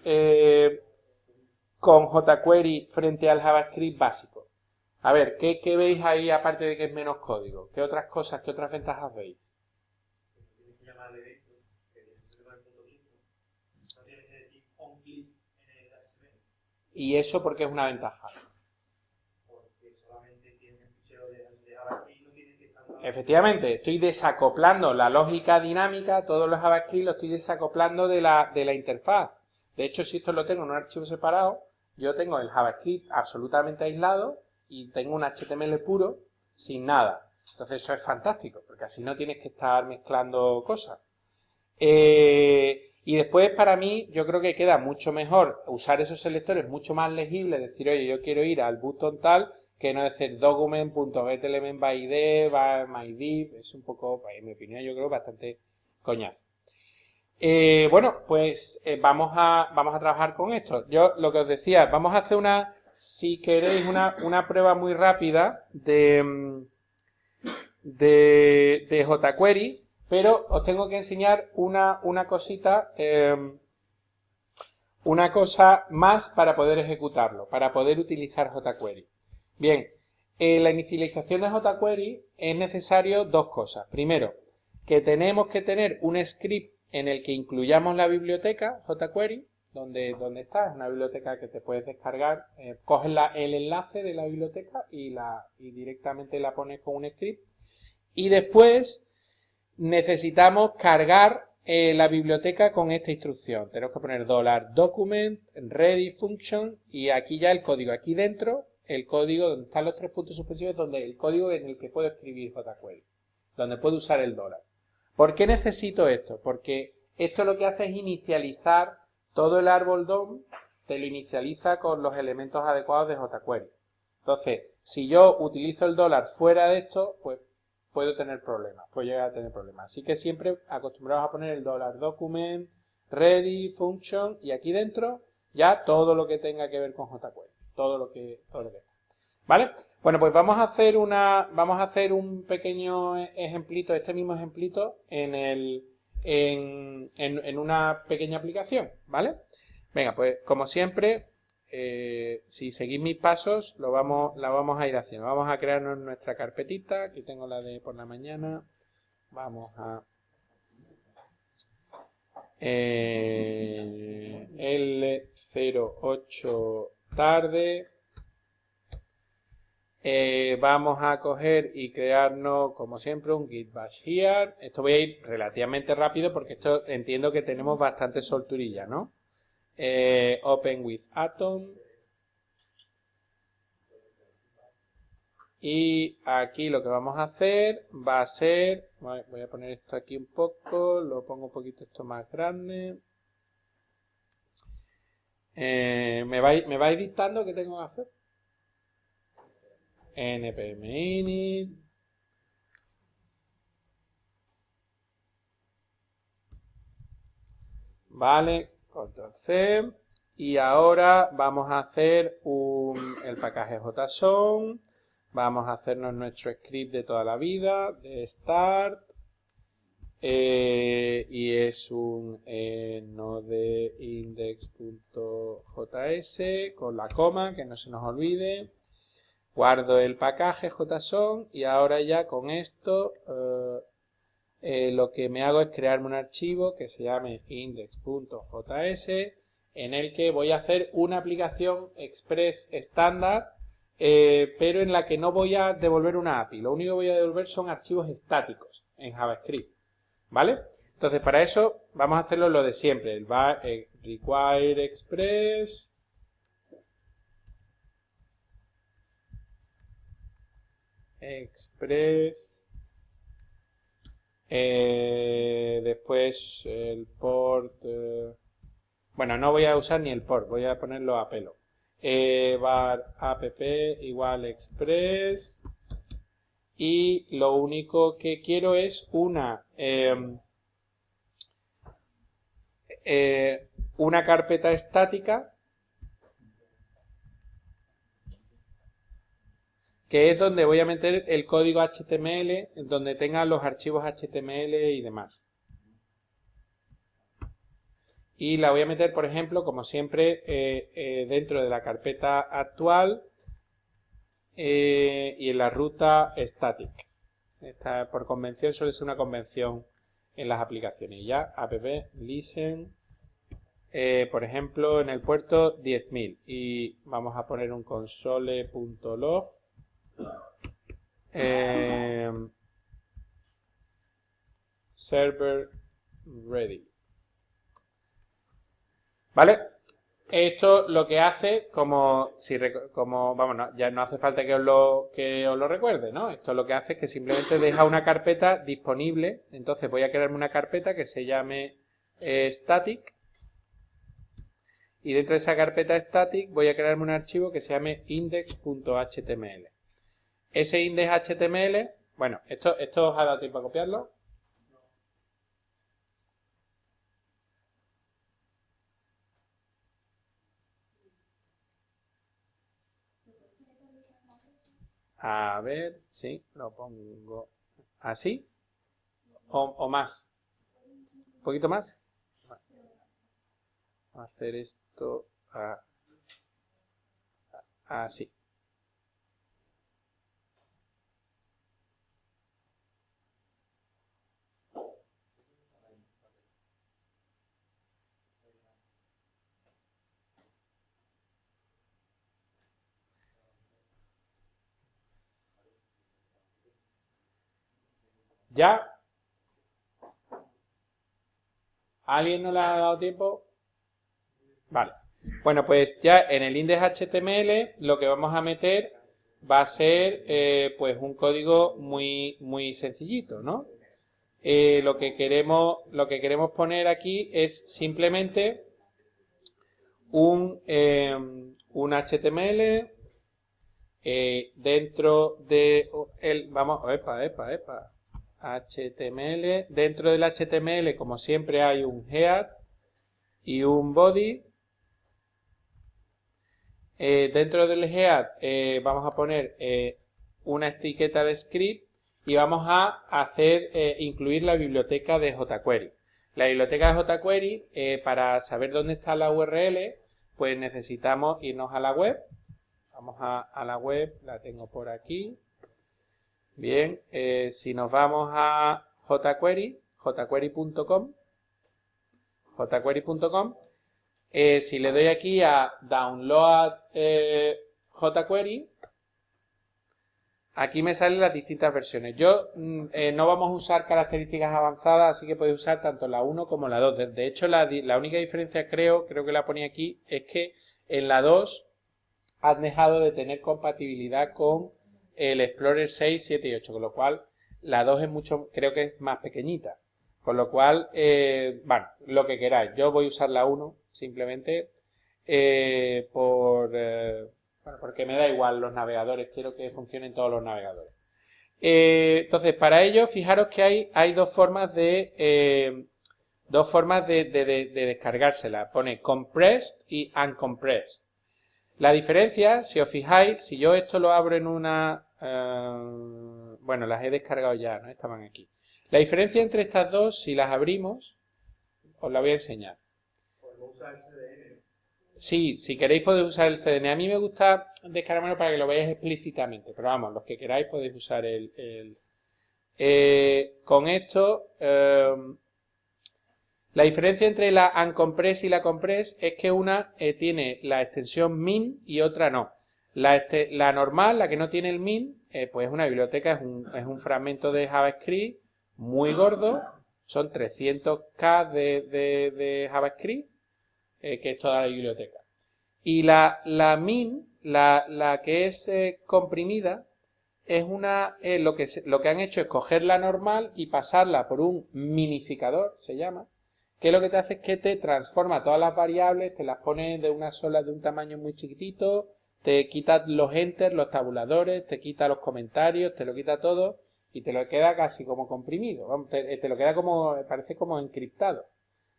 con jQuery frente al JavaScript básico? A ver, ¿qué veis ahí aparte de que es menos código? ¿Qué otras cosas, qué otras ventajas veis?
Tienes que llamar al evento, que tienes que llamar el punto clic. No tienes que decir on click en el HTML,
¿Y eso por qué es una ventaja?
porque solamente tienes el fichero de JavaScript, no tienes que estar.
Efectivamente, estoy desacoplando la lógica dinámica, todos los JavaScript lo estoy desacoplando de la interfaz. De hecho, si esto lo tengo en un archivo separado, yo tengo el JavaScript absolutamente aislado y tengo un HTML puro sin nada. Entonces eso es fantástico, porque así no tienes que estar mezclando cosas. Y después para mí yo creo que queda mucho mejor usar esos selectores mucho más legibles, decir, oye, yo quiero ir al button tal, que no decir document.getElementById, myDiv, es un poco, en mi opinión, yo creo bastante coñazo. Bueno, pues vamos a trabajar con esto. Yo lo que os decía, vamos a hacer si queréis, una prueba muy rápida de jQuery, pero os tengo que enseñar una cosita, una cosa más para poder ejecutarlo, para poder utilizar jQuery. Bien, en la inicialización de jQuery es necesario dos cosas. Primero, que tenemos que tener un script en el que incluyamos la biblioteca jQuery, donde está, es una biblioteca que te puedes descargar, coges el enlace de la biblioteca y directamente la pones con un script. Y después necesitamos cargar la biblioteca con esta instrucción. Tenemos que poner $document ready function y aquí ya el código. Aquí dentro, el código donde están los tres puntos suspensivos, donde el código en el que puedo escribir jQuery, donde puedo usar el $. ¿Por qué necesito esto? Porque esto lo que hace es inicializar todo el árbol DOM, te lo inicializa con los elementos adecuados de jQuery. Entonces, si yo utilizo el $, fuera de esto, pues puedo tener problemas, puedo llegar a tener problemas. Así que siempre acostumbrados a poner el $document ready function y aquí dentro ya todo lo que tenga que ver con jQuery, todo lo que está. ¿Vale? Bueno, pues vamos a hacer un pequeño ejemplito, este mismo ejemplito en una pequeña aplicación, ¿vale? Venga, pues como siempre, si seguís mis pasos, la vamos a ir haciendo. Vamos a crearnos nuestra carpetita. Aquí tengo la de por la mañana. Vamos a L08 tarde. Vamos a coger y crearnos, como siempre, un git bash here. Esto voy a ir relativamente rápido porque esto entiendo que tenemos bastante solturilla, ¿no? Open with Atom. Y aquí lo que vamos a hacer va a ser, voy a poner esto aquí un poco, lo pongo un poquito esto más grande. ¿Me vais dictando qué tengo que hacer? npm init. Vale, control C. Y ahora vamos a hacer el package JSON. Vamos a hacernos nuestro script de toda la vida, de start. Y es un node index.js con la coma, que no se nos olvide. Guardo el package JSON y ahora ya con esto lo que me hago es crearme un archivo que se llame index.js en el que voy a hacer una aplicación express estándar, pero en la que no voy a devolver una API. Lo único que voy a devolver son archivos estáticos en JavaScript, ¿vale? Entonces para eso vamos a hacerlo lo de siempre, el require express. Después el port, bueno, no voy a usar ni el port, voy a ponerlo a pelo. Var app igual express y lo único que quiero es una carpeta estática que es donde voy a meter el código HTML, donde tenga los archivos HTML y demás. Y la voy a meter, por ejemplo, como siempre, dentro de la carpeta actual y en la ruta static. Esta, por convención, suele ser una convención en las aplicaciones. Ya, app listen, por ejemplo, en el puerto 10.000. Y vamos a poner un console.log. Server ready. ¿Vale? Esto lo que hace, vamos, ya no hace falta que os lo recuerde, ¿no? Esto lo que hace es que simplemente deja una carpeta disponible. Entonces voy a crearme una carpeta que se llame static. Y dentro de esa carpeta static voy a crearme un archivo que se llame index.html. Ese index.html, bueno, ¿esto os ha dado tiempo a copiarlo? A ver, sí, lo pongo así o más. ¿Un poquito más? Vamos a hacer esto así. ¿Ya? ¿A alguien no le ha dado tiempo? Vale. Bueno, pues ya en el index.html lo que vamos a meter va a ser pues un código muy, muy sencillito, ¿no? Lo que queremos poner aquí es simplemente un HTML dentro de HTML. Dentro del HTML, como siempre, hay un head y un body. Dentro del head vamos a poner una etiqueta de script y vamos a incluir la biblioteca de jQuery. La biblioteca de jQuery, para saber dónde está la URL, pues necesitamos irnos a la web. Vamos a la web, la tengo por aquí. Bien, si nos vamos a jQuery, jQuery.com, si le doy aquí a Download jQuery, aquí me salen las distintas versiones. Yo no vamos a usar características avanzadas, así que podéis usar tanto la 1 como la 2. De hecho, la única diferencia, creo que la ponía aquí, es que en la 2 han dejado de tener compatibilidad con el Explorer 6, 7 y 8, con lo cual la 2 creo que es más pequeñita. Con lo cual, bueno, lo que queráis. Yo voy a usar la 1 simplemente porque me da igual los navegadores. Quiero que funcionen todos los navegadores. Entonces, para ello, fijaros que hay dos formas de descargársela. Pone compressed y uncompressed. La diferencia, si os fijáis, si yo esto lo abro en una... bueno, las he descargado ya, ¿no? Estaban aquí. La diferencia entre estas dos, si las abrimos, os la voy a enseñar.
Podemos usar el CDN.
Sí, si queréis podéis usar el CDN. A mí me gusta descargármelo para que lo veáis explícitamente, pero vamos, los que queráis podéis usar con esto, la diferencia entre la uncompress y la compress es que una tiene la extensión min y otra no. La normal, la que no tiene el min, pues es una biblioteca, es un fragmento de JavaScript muy gordo, son 300K de JavaScript, que es toda la biblioteca. Y la min, la que es comprimida, es lo que han hecho es coger la normal y pasarla por un minificador, se llama, que lo que te hace es que te transforma todas las variables, te las pone de un tamaño muy chiquitito, te quita los enters, los tabuladores, te quita los comentarios, te lo quita todo y te lo queda casi como comprimido, te lo queda parece como encriptado.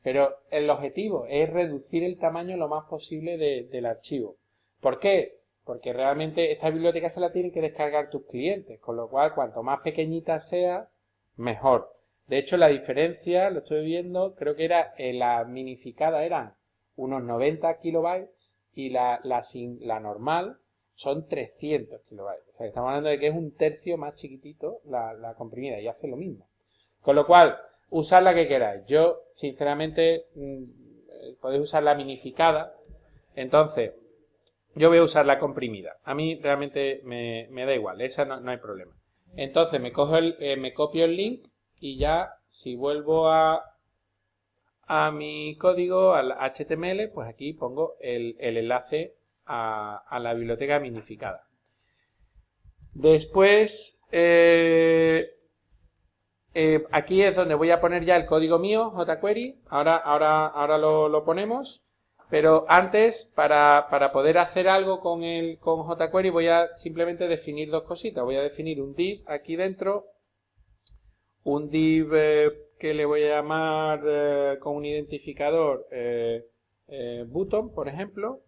Pero el objetivo es reducir el tamaño lo más posible del archivo. ¿Por qué? porque realmente esta biblioteca se la tienen que descargar tus clientes, con lo cual cuanto más pequeñita sea, mejor. De hecho, la diferencia, lo estoy viendo, creo que era la minificada eran unos 90 kilobytes y la normal son 300 kilobytes. O sea, que estamos hablando de que es un tercio más chiquitito la comprimida y hace lo mismo. Con lo cual, usad la que queráis. Yo, sinceramente, podéis usar la minificada. Entonces, yo voy a usar la comprimida. A mí realmente me da igual, esa no hay problema. Entonces, me copio el link y ya, si vuelvo a mi código, al HTML, pues aquí pongo el enlace a la biblioteca minificada. Después, aquí es donde voy a poner ya el código mío, jQuery. Ahora lo ponemos. Pero antes, para poder hacer algo con jQuery, voy a simplemente definir dos cositas. Voy a definir un div aquí dentro. Un div que le voy a llamar con un identificador button, por ejemplo.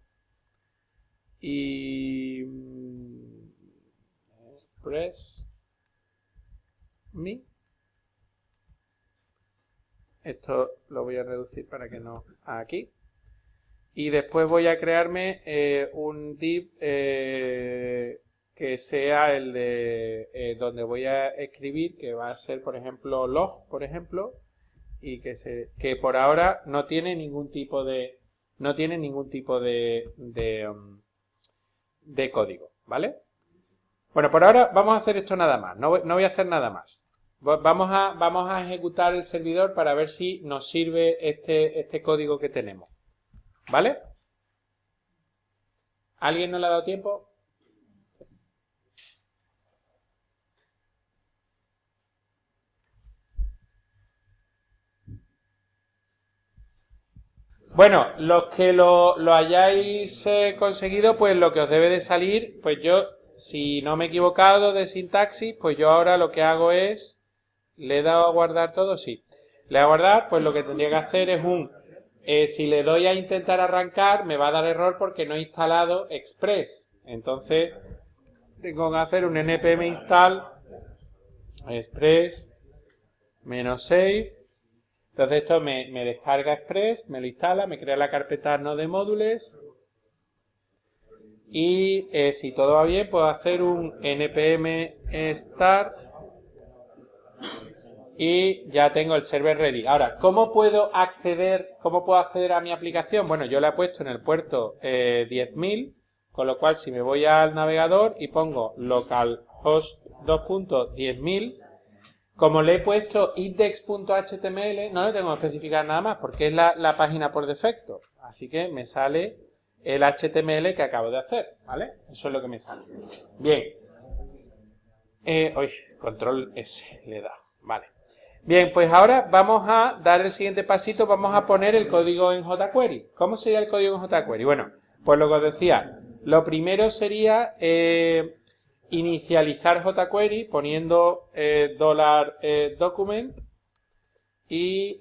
Y express me. Esto lo voy a reducir para que no aquí. Y después voy a crearme un div que sea el de donde voy a escribir, que va a ser, por ejemplo, log, por ejemplo, y que por ahora no tiene ningún tipo de código, ¿vale? Bueno, por ahora vamos a hacer esto nada más. No voy a hacer nada más. Vamos a ejecutar el servidor para ver si nos sirve este código que tenemos. ¿Vale? ¿Alguien no le ha dado tiempo? Bueno, los que lo hayáis conseguido, pues lo que os debe de salir, pues yo, si no me he equivocado de sintaxis, pues yo ahora lo que hago es, ¿le he dado a guardar todo? Sí. Le he dado a guardar, pues lo que tendría que hacer es si le doy a intentar arrancar, me va a dar error porque no he instalado Express. Entonces, tengo que hacer un npm install express -save. Entonces, esto me descarga Express, me lo instala, me crea la carpeta node modules. Y si todo va bien, puedo hacer un npm start. Y ya tengo el server ready. Ahora, ¿cómo puedo acceder a mi aplicación? Bueno, yo la he puesto en el puerto 10.000, con lo cual si me voy al navegador y pongo localhost 2.10.000, como le he puesto index.html, no le tengo que especificar nada más porque es la página por defecto. Así que me sale el HTML que acabo de hacer, ¿vale? Eso es lo que me sale. Bien. Control S le he dado, vale. Bien, pues ahora vamos a dar el siguiente pasito, vamos a poner el código en jQuery. ¿Cómo sería el código en jQuery? Bueno, pues lo que os decía, lo primero sería inicializar jQuery poniendo $document y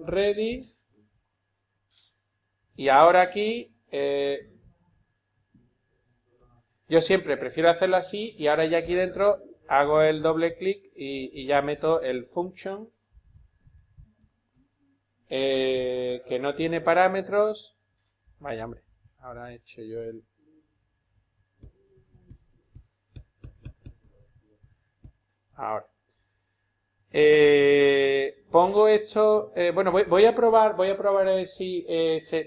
.ready. Y ahora aquí, yo siempre prefiero hacerlo así y ahora ya aquí dentro hago el doble clic y ya meto el function que no tiene parámetros. Vaya hombre, ahora he hecho yo el... Ahora. Pongo esto, bueno, voy a probar si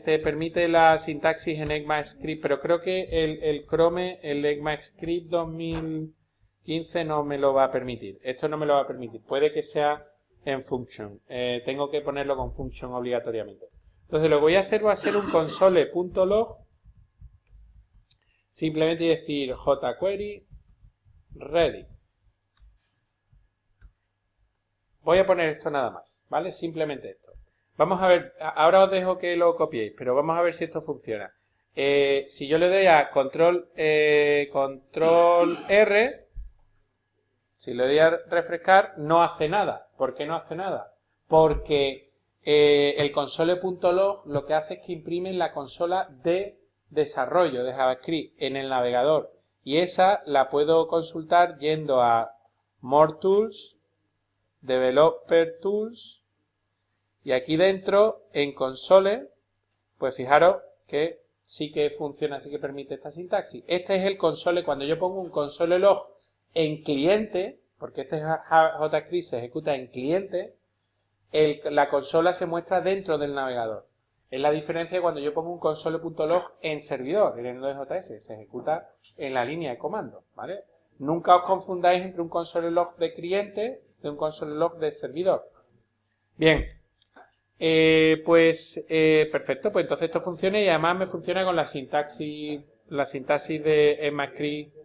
te permite la sintaxis en ECMAScript, pero creo que el Chrome, el ECMAScript 2015 no me lo va a permitir. Esto no me lo va a permitir. Puede que sea en function. Tengo que ponerlo con function obligatoriamente. Entonces lo que voy a hacer va a ser un console.log. Simplemente decir jQuery ready. Voy a poner esto nada más, ¿vale? Simplemente esto. Vamos a ver, ahora os dejo que lo copiéis, pero vamos a ver si esto funciona. Si yo le doy a control R, si le doy a refrescar, no hace nada. ¿Por qué no hace nada? Porque el console.log lo que hace es que imprime en la consola de desarrollo de JavaScript en el navegador. Y esa la puedo consultar yendo a More Tools, Developer Tools, y aquí dentro, en Console, pues fijaros que sí que funciona, sí que permite esta sintaxis. Este es el console, cuando yo pongo un console log en cliente, porque este JavaScript se ejecuta en cliente, la consola se muestra dentro del navegador. Es la diferencia de cuando yo pongo un console.log en servidor, en el Node.js, se ejecuta en la línea de comando, ¿vale? Nunca os confundáis entre un console log de cliente de un console log de servidor. Bien, perfecto, pues entonces esto funciona y además me funciona con la sintaxis de ECMAScript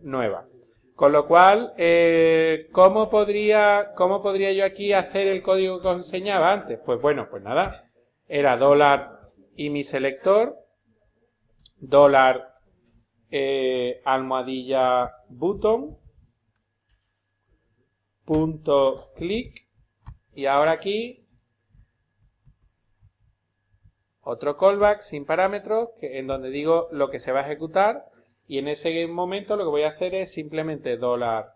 nueva. Con lo cual, ¿cómo podría yo aquí hacer el código que os enseñaba antes? Pues bueno, pues nada, era $, y mi selector, $, button, punto click, y ahora aquí otro callback sin parámetros, en donde digo lo que se va a ejecutar, y en ese momento lo que voy a hacer es simplemente $,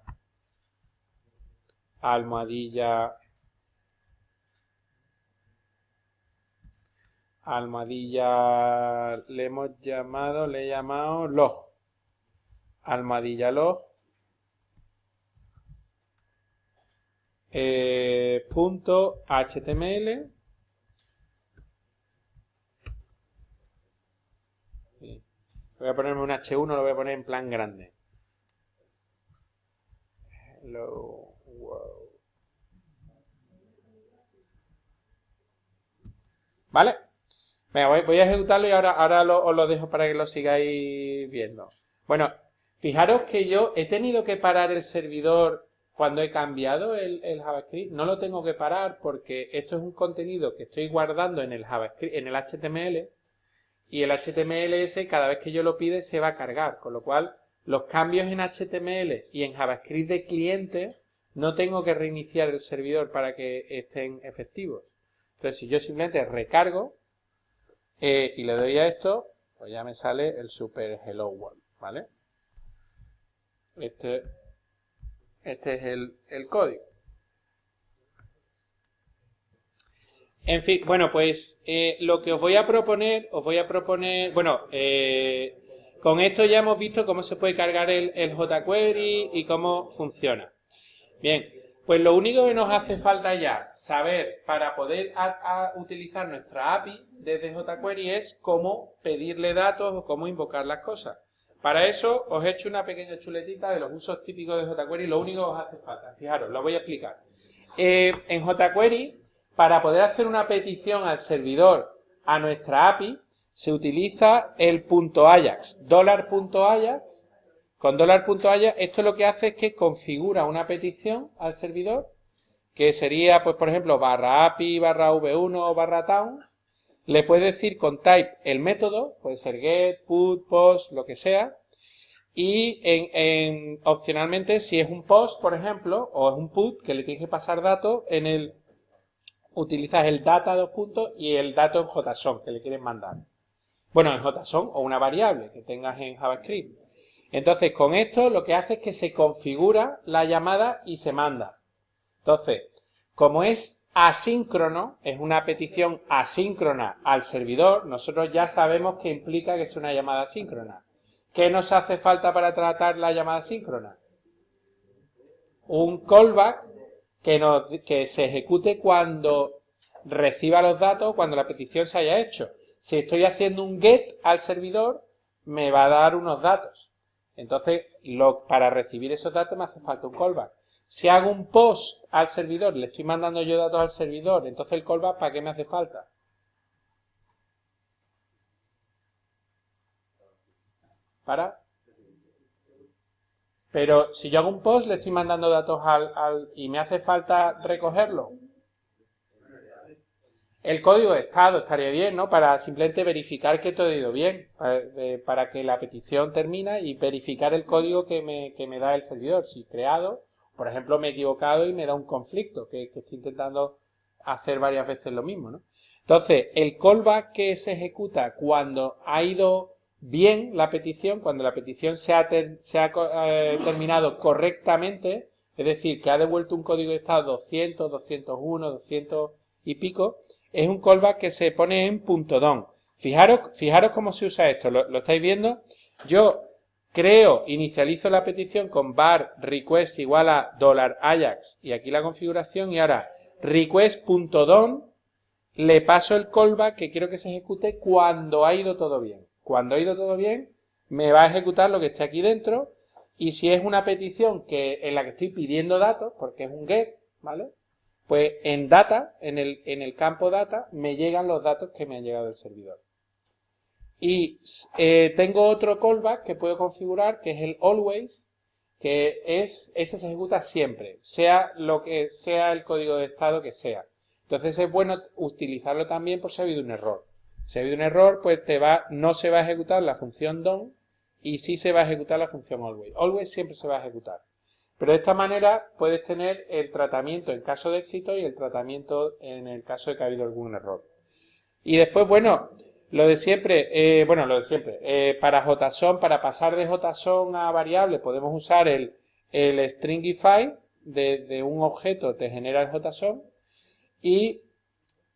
le he llamado log, log, punto html, voy a ponerme un H1, lo voy a poner en plan grande. Hello world. ¿Vale? Venga, voy a ejecutarlo y ahora os lo dejo para que lo sigáis viendo. Bueno, fijaros que yo he tenido que parar el servidor cuando he cambiado el JavaScript. No lo tengo que parar porque esto es un contenido que estoy guardando en el JavaScript, en el HTML, y el HTML ese cada vez que yo lo pide se va a cargar, con lo cual los cambios en HTML y en JavaScript de cliente no tengo que reiniciar el servidor para que estén efectivos. Entonces, si yo simplemente recargo y le doy a esto, pues ya me sale el super hello world, ¿vale? Este es el código. En fin, bueno, pues lo que os voy a proponer, bueno, con esto ya hemos visto cómo se puede cargar el jQuery y cómo funciona. Bien, pues lo único que nos hace falta ya saber para poder utilizar nuestra API desde jQuery es cómo pedirle datos o cómo invocar las cosas. Para eso os he hecho una pequeña chuletita de los usos típicos de jQuery, lo único que os hace falta. Fijaros, lo voy a explicar. En jQuery, para poder hacer una petición al servidor a nuestra API, se utiliza el .ajax, $.ajax. Con $.ajax, esto lo que hace es que configura una petición al servidor, que sería, pues por ejemplo, /API, /v1, /town. Le puedes decir con type el método, puede ser get, put, post, lo que sea. Y opcionalmente, si es un post, por ejemplo, o es un put, que le tienes que pasar datos, utilizas el data y el dato en JSON que le quieres mandar. Bueno, en JSON o una variable que tengas en JavaScript. Entonces, con esto lo que hace es que se configura la llamada y se manda. Entonces, como es asíncrono, es una petición asíncrona al servidor, nosotros ya sabemos que implica que es una llamada asíncrona. ¿Qué nos hace falta para tratar la llamada asíncrona? Un callback que se ejecute cuando reciba los datos, cuando la petición se haya hecho. Si estoy haciendo un get al servidor, me va a dar unos datos. Entonces, para recibir esos datos me hace falta un callback. Si hago un post al servidor, le estoy mandando yo datos al servidor, entonces el callback, ¿para qué me hace falta? Pero si yo hago un post, le estoy mandando datos y me hace falta recogerlo. El código de estado estaría bien, ¿no? Para simplemente verificar que todo ha ido bien, para que la petición termina y verificar el código que me da el servidor. Si creado, por ejemplo, me he equivocado y me da un conflicto, que estoy intentando hacer varias veces lo mismo, ¿no? Entonces, el callback que se ejecuta cuando ha ido bien la petición, cuando la petición se ha terminado correctamente, es decir, que ha devuelto un código de estado 200, 201, 200 y pico, es un callback que se pone en .don. Fijaros cómo se usa esto, ¿lo estáis viendo? Yo inicializo la petición con var request igual a $Ajax y aquí la configuración y ahora request.don le paso el callback que quiero que se ejecute cuando ha ido todo bien. Cuando ha ido todo bien me va a ejecutar lo que esté aquí dentro y si es una petición en la que estoy pidiendo datos, porque es un get, ¿vale? Pues en data, en el campo data, me llegan los datos que me han llegado del servidor. Y tengo otro callback que puedo configurar, que es el always, que ese se ejecuta siempre, sea lo que sea el código de estado que sea. Entonces es bueno utilizarlo también por si ha habido un error. Si ha habido un error, pues no se va a ejecutar la función don y sí se va a ejecutar la función always. Always siempre se va a ejecutar. Pero de esta manera puedes tener el tratamiento en caso de éxito y el tratamiento en el caso de que ha habido algún error. Y después, bueno, lo de siempre, para JSON, para pasar de JSON a variable, podemos usar el stringify de un objeto te genera el JSON. Y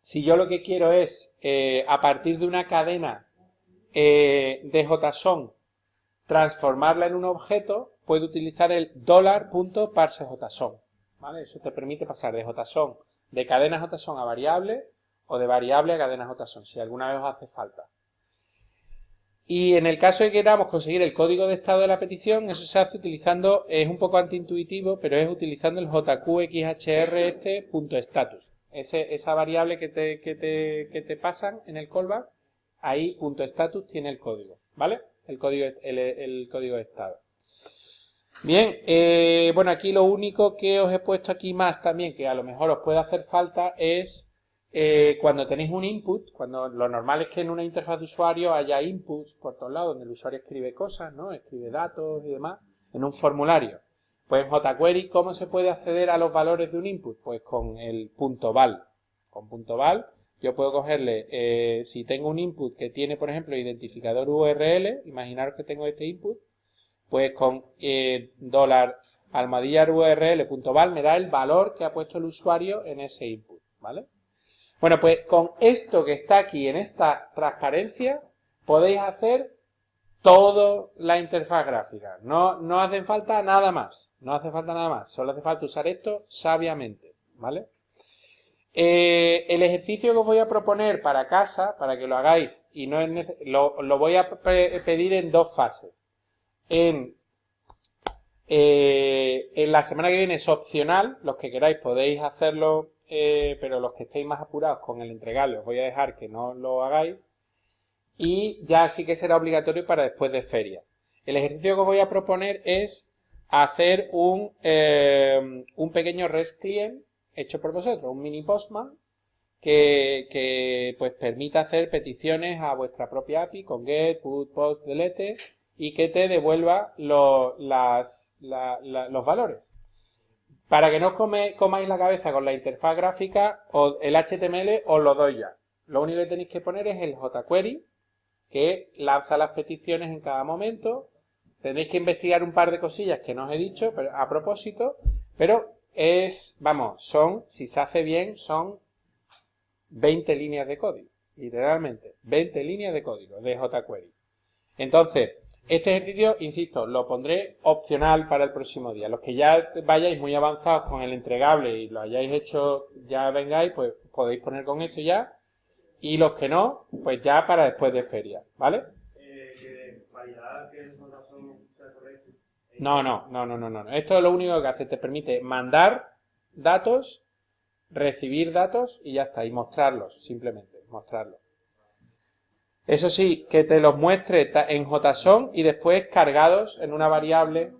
si yo lo que quiero es, a partir de una cadena de JSON, transformarla en un objeto, puedo utilizar el $.parseJSON, ¿vale? Eso te permite pasar de JSON, de cadena JSON a variable o de variable a cadena JSON, si alguna vez os hace falta. Y en el caso de que queramos conseguir el código de estado de la petición, eso se hace utilizando, es un poco antiintuitivo, pero es utilizando el jqxhr.status. Esa variable que te pasan en el callback, ahí .status tiene el código, ¿vale? El código de estado. Bien, bueno, aquí lo único que os he puesto aquí más también, que a lo mejor os puede hacer falta, es cuando tenéis un input, cuando lo normal es que en una interfaz de usuario haya inputs por todos lados, donde el usuario escribe cosas, ¿no? Escribe datos y demás, en un formulario. Pues en jQuery, ¿cómo se puede acceder a los valores de un input? Pues con el .val. Con .val yo puedo cogerle, si tengo un input que tiene, por ejemplo, identificador URL, imaginaros que tengo este input, pues con $URL.val me da el valor que ha puesto el usuario en ese input, ¿vale? Bueno, pues con esto que está aquí en esta transparencia podéis hacer toda la interfaz gráfica. No hace falta nada más. No hace falta nada más. Solo hace falta usar esto sabiamente, ¿vale? El ejercicio que os voy a proponer para casa, para que lo hagáis, y no es lo voy a pedir en dos fases. En la semana que viene es opcional, los que queráis podéis hacerlo, pero los que estéis más apurados con el entregarlo os voy a dejar que no lo hagáis. Y ya sí que será obligatorio para después de feria. El ejercicio que os voy a proponer es hacer un pequeño REST client hecho por vosotros, un mini Postman que pues permita hacer peticiones a vuestra propia API con get, put, post, delete y que te devuelva los valores. Para que no os comáis la cabeza con la interfaz gráfica, el HTML os lo doy ya. Lo único que tenéis que poner es el jQuery que lanza las peticiones en cada momento. Tenéis que investigar un par de cosillas que no os he dicho pero, a propósito, pero si se hace bien, son 20 líneas de código, literalmente, 20 líneas de código de jQuery. Entonces, este ejercicio, insisto, lo pondré opcional para el próximo día. Los que ya vayáis muy avanzados con el entregable y lo hayáis hecho, ya vengáis, pues podéis poner con esto ya. Y los que no, pues ya para después de feria, ¿vale?
Validar que esos datos sea correcto.
No. Esto es lo único que hace, te permite mandar datos, recibir datos y ya está. Y mostrarlos, simplemente, mostrarlos. Eso sí, que te los muestre en JSON y después cargados en una variable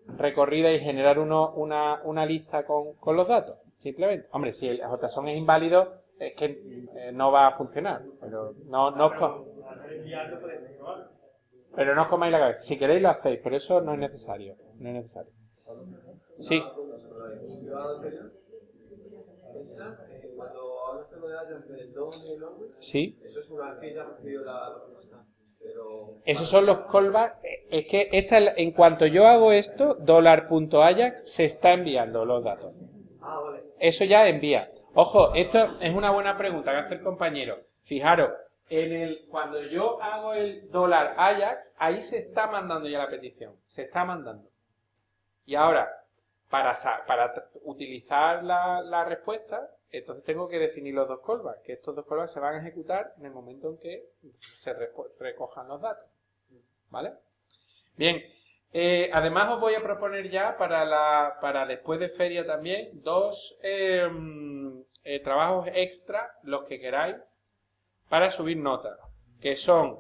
recorrida y generar una lista con los datos, simplemente. Hombre, si el JSON es inválido, es que no va a funcionar, pero no os comáis la cabeza. Si queréis lo hacéis, pero eso no es necesario. No es necesario. Sí.
Esa, cuando hablas de medallas del DOM y el nombre,
Sí.
eso es una que ya ha recibido la respuesta. Pero.
Esos son los callbacks. Es que en cuanto yo hago esto, $.ajax se está enviando los datos.
Ah, vale.
Eso ya envía. Ojo, esto es una buena pregunta que hace el compañero. Fijaros, cuando yo hago el $Ajax, ahí se está mandando ya la petición. Se está mandando. Y ahora, para utilizar la respuesta, entonces tengo que definir los dos callbacks. Que estos dos callbacks se van a ejecutar en el momento en que se recojan los datos. ¿Vale? Bien. Además os voy a proponer ya para después de feria también dos trabajos extra, los que queráis, para subir notas, que son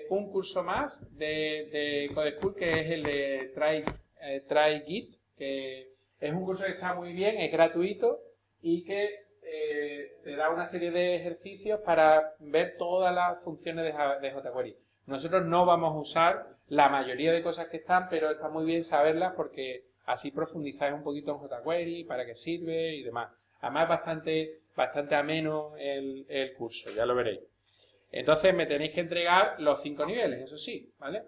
un curso más de Codeschool, que es el de Try Git, que es un curso que está muy bien, es gratuito y que te da una serie de ejercicios para ver todas las funciones de jQuery. Nosotros no vamos a usar la mayoría de cosas que están, pero está muy bien saberlas porque así profundizáis un poquito en jQuery, para qué sirve y demás. Además es bastante ameno el curso, ya lo veréis. Entonces me tenéis que entregar los 5 niveles, eso sí, ¿vale?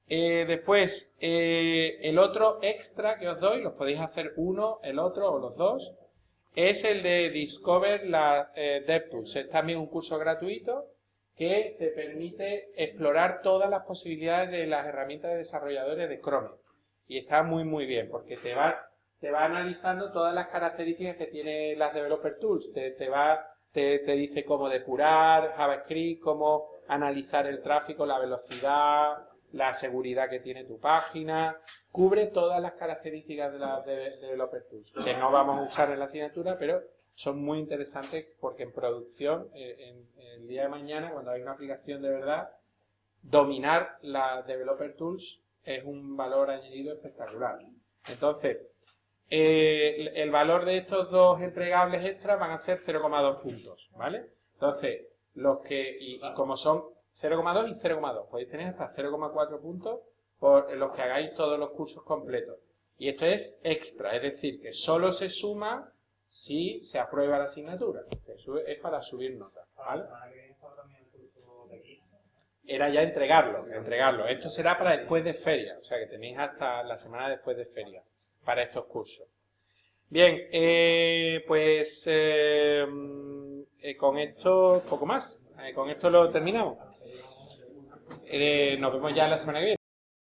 Después, el otro extra que os doy, los podéis hacer uno, el otro o los dos, es el de Discover DevTools. Es también un curso gratuito que te permite explorar todas las posibilidades de las herramientas de desarrolladores de Chrome. Y está muy muy bien, porque te va analizando todas las características que tiene las Developer Tools. Te dice cómo depurar JavaScript, cómo analizar el tráfico, la velocidad, la seguridad que tiene tu página. Cubre todas las características de las Developer Tools, que no vamos a usar en la asignatura, pero son muy interesantes porque en producción, en el día de mañana, cuando hay una aplicación de verdad, dominar las Developer Tools es un valor añadido espectacular. Entonces, el valor de estos dos entregables extras van a ser 0,2 puntos, ¿vale? Entonces, y como son 0,2 y 0,2, podéis tener hasta 0,4 puntos por los que hagáis todos los cursos completos. Y esto es extra, es decir, que solo se suma si se aprueba la asignatura. Es para subir notas, ¿vale? Era ya entregarlo. Esto será para después de feria, o sea que tenéis hasta la semana después de feria para estos cursos. Bien, pues con esto poco más. Con esto lo terminamos. Nos vemos ya la semana que viene.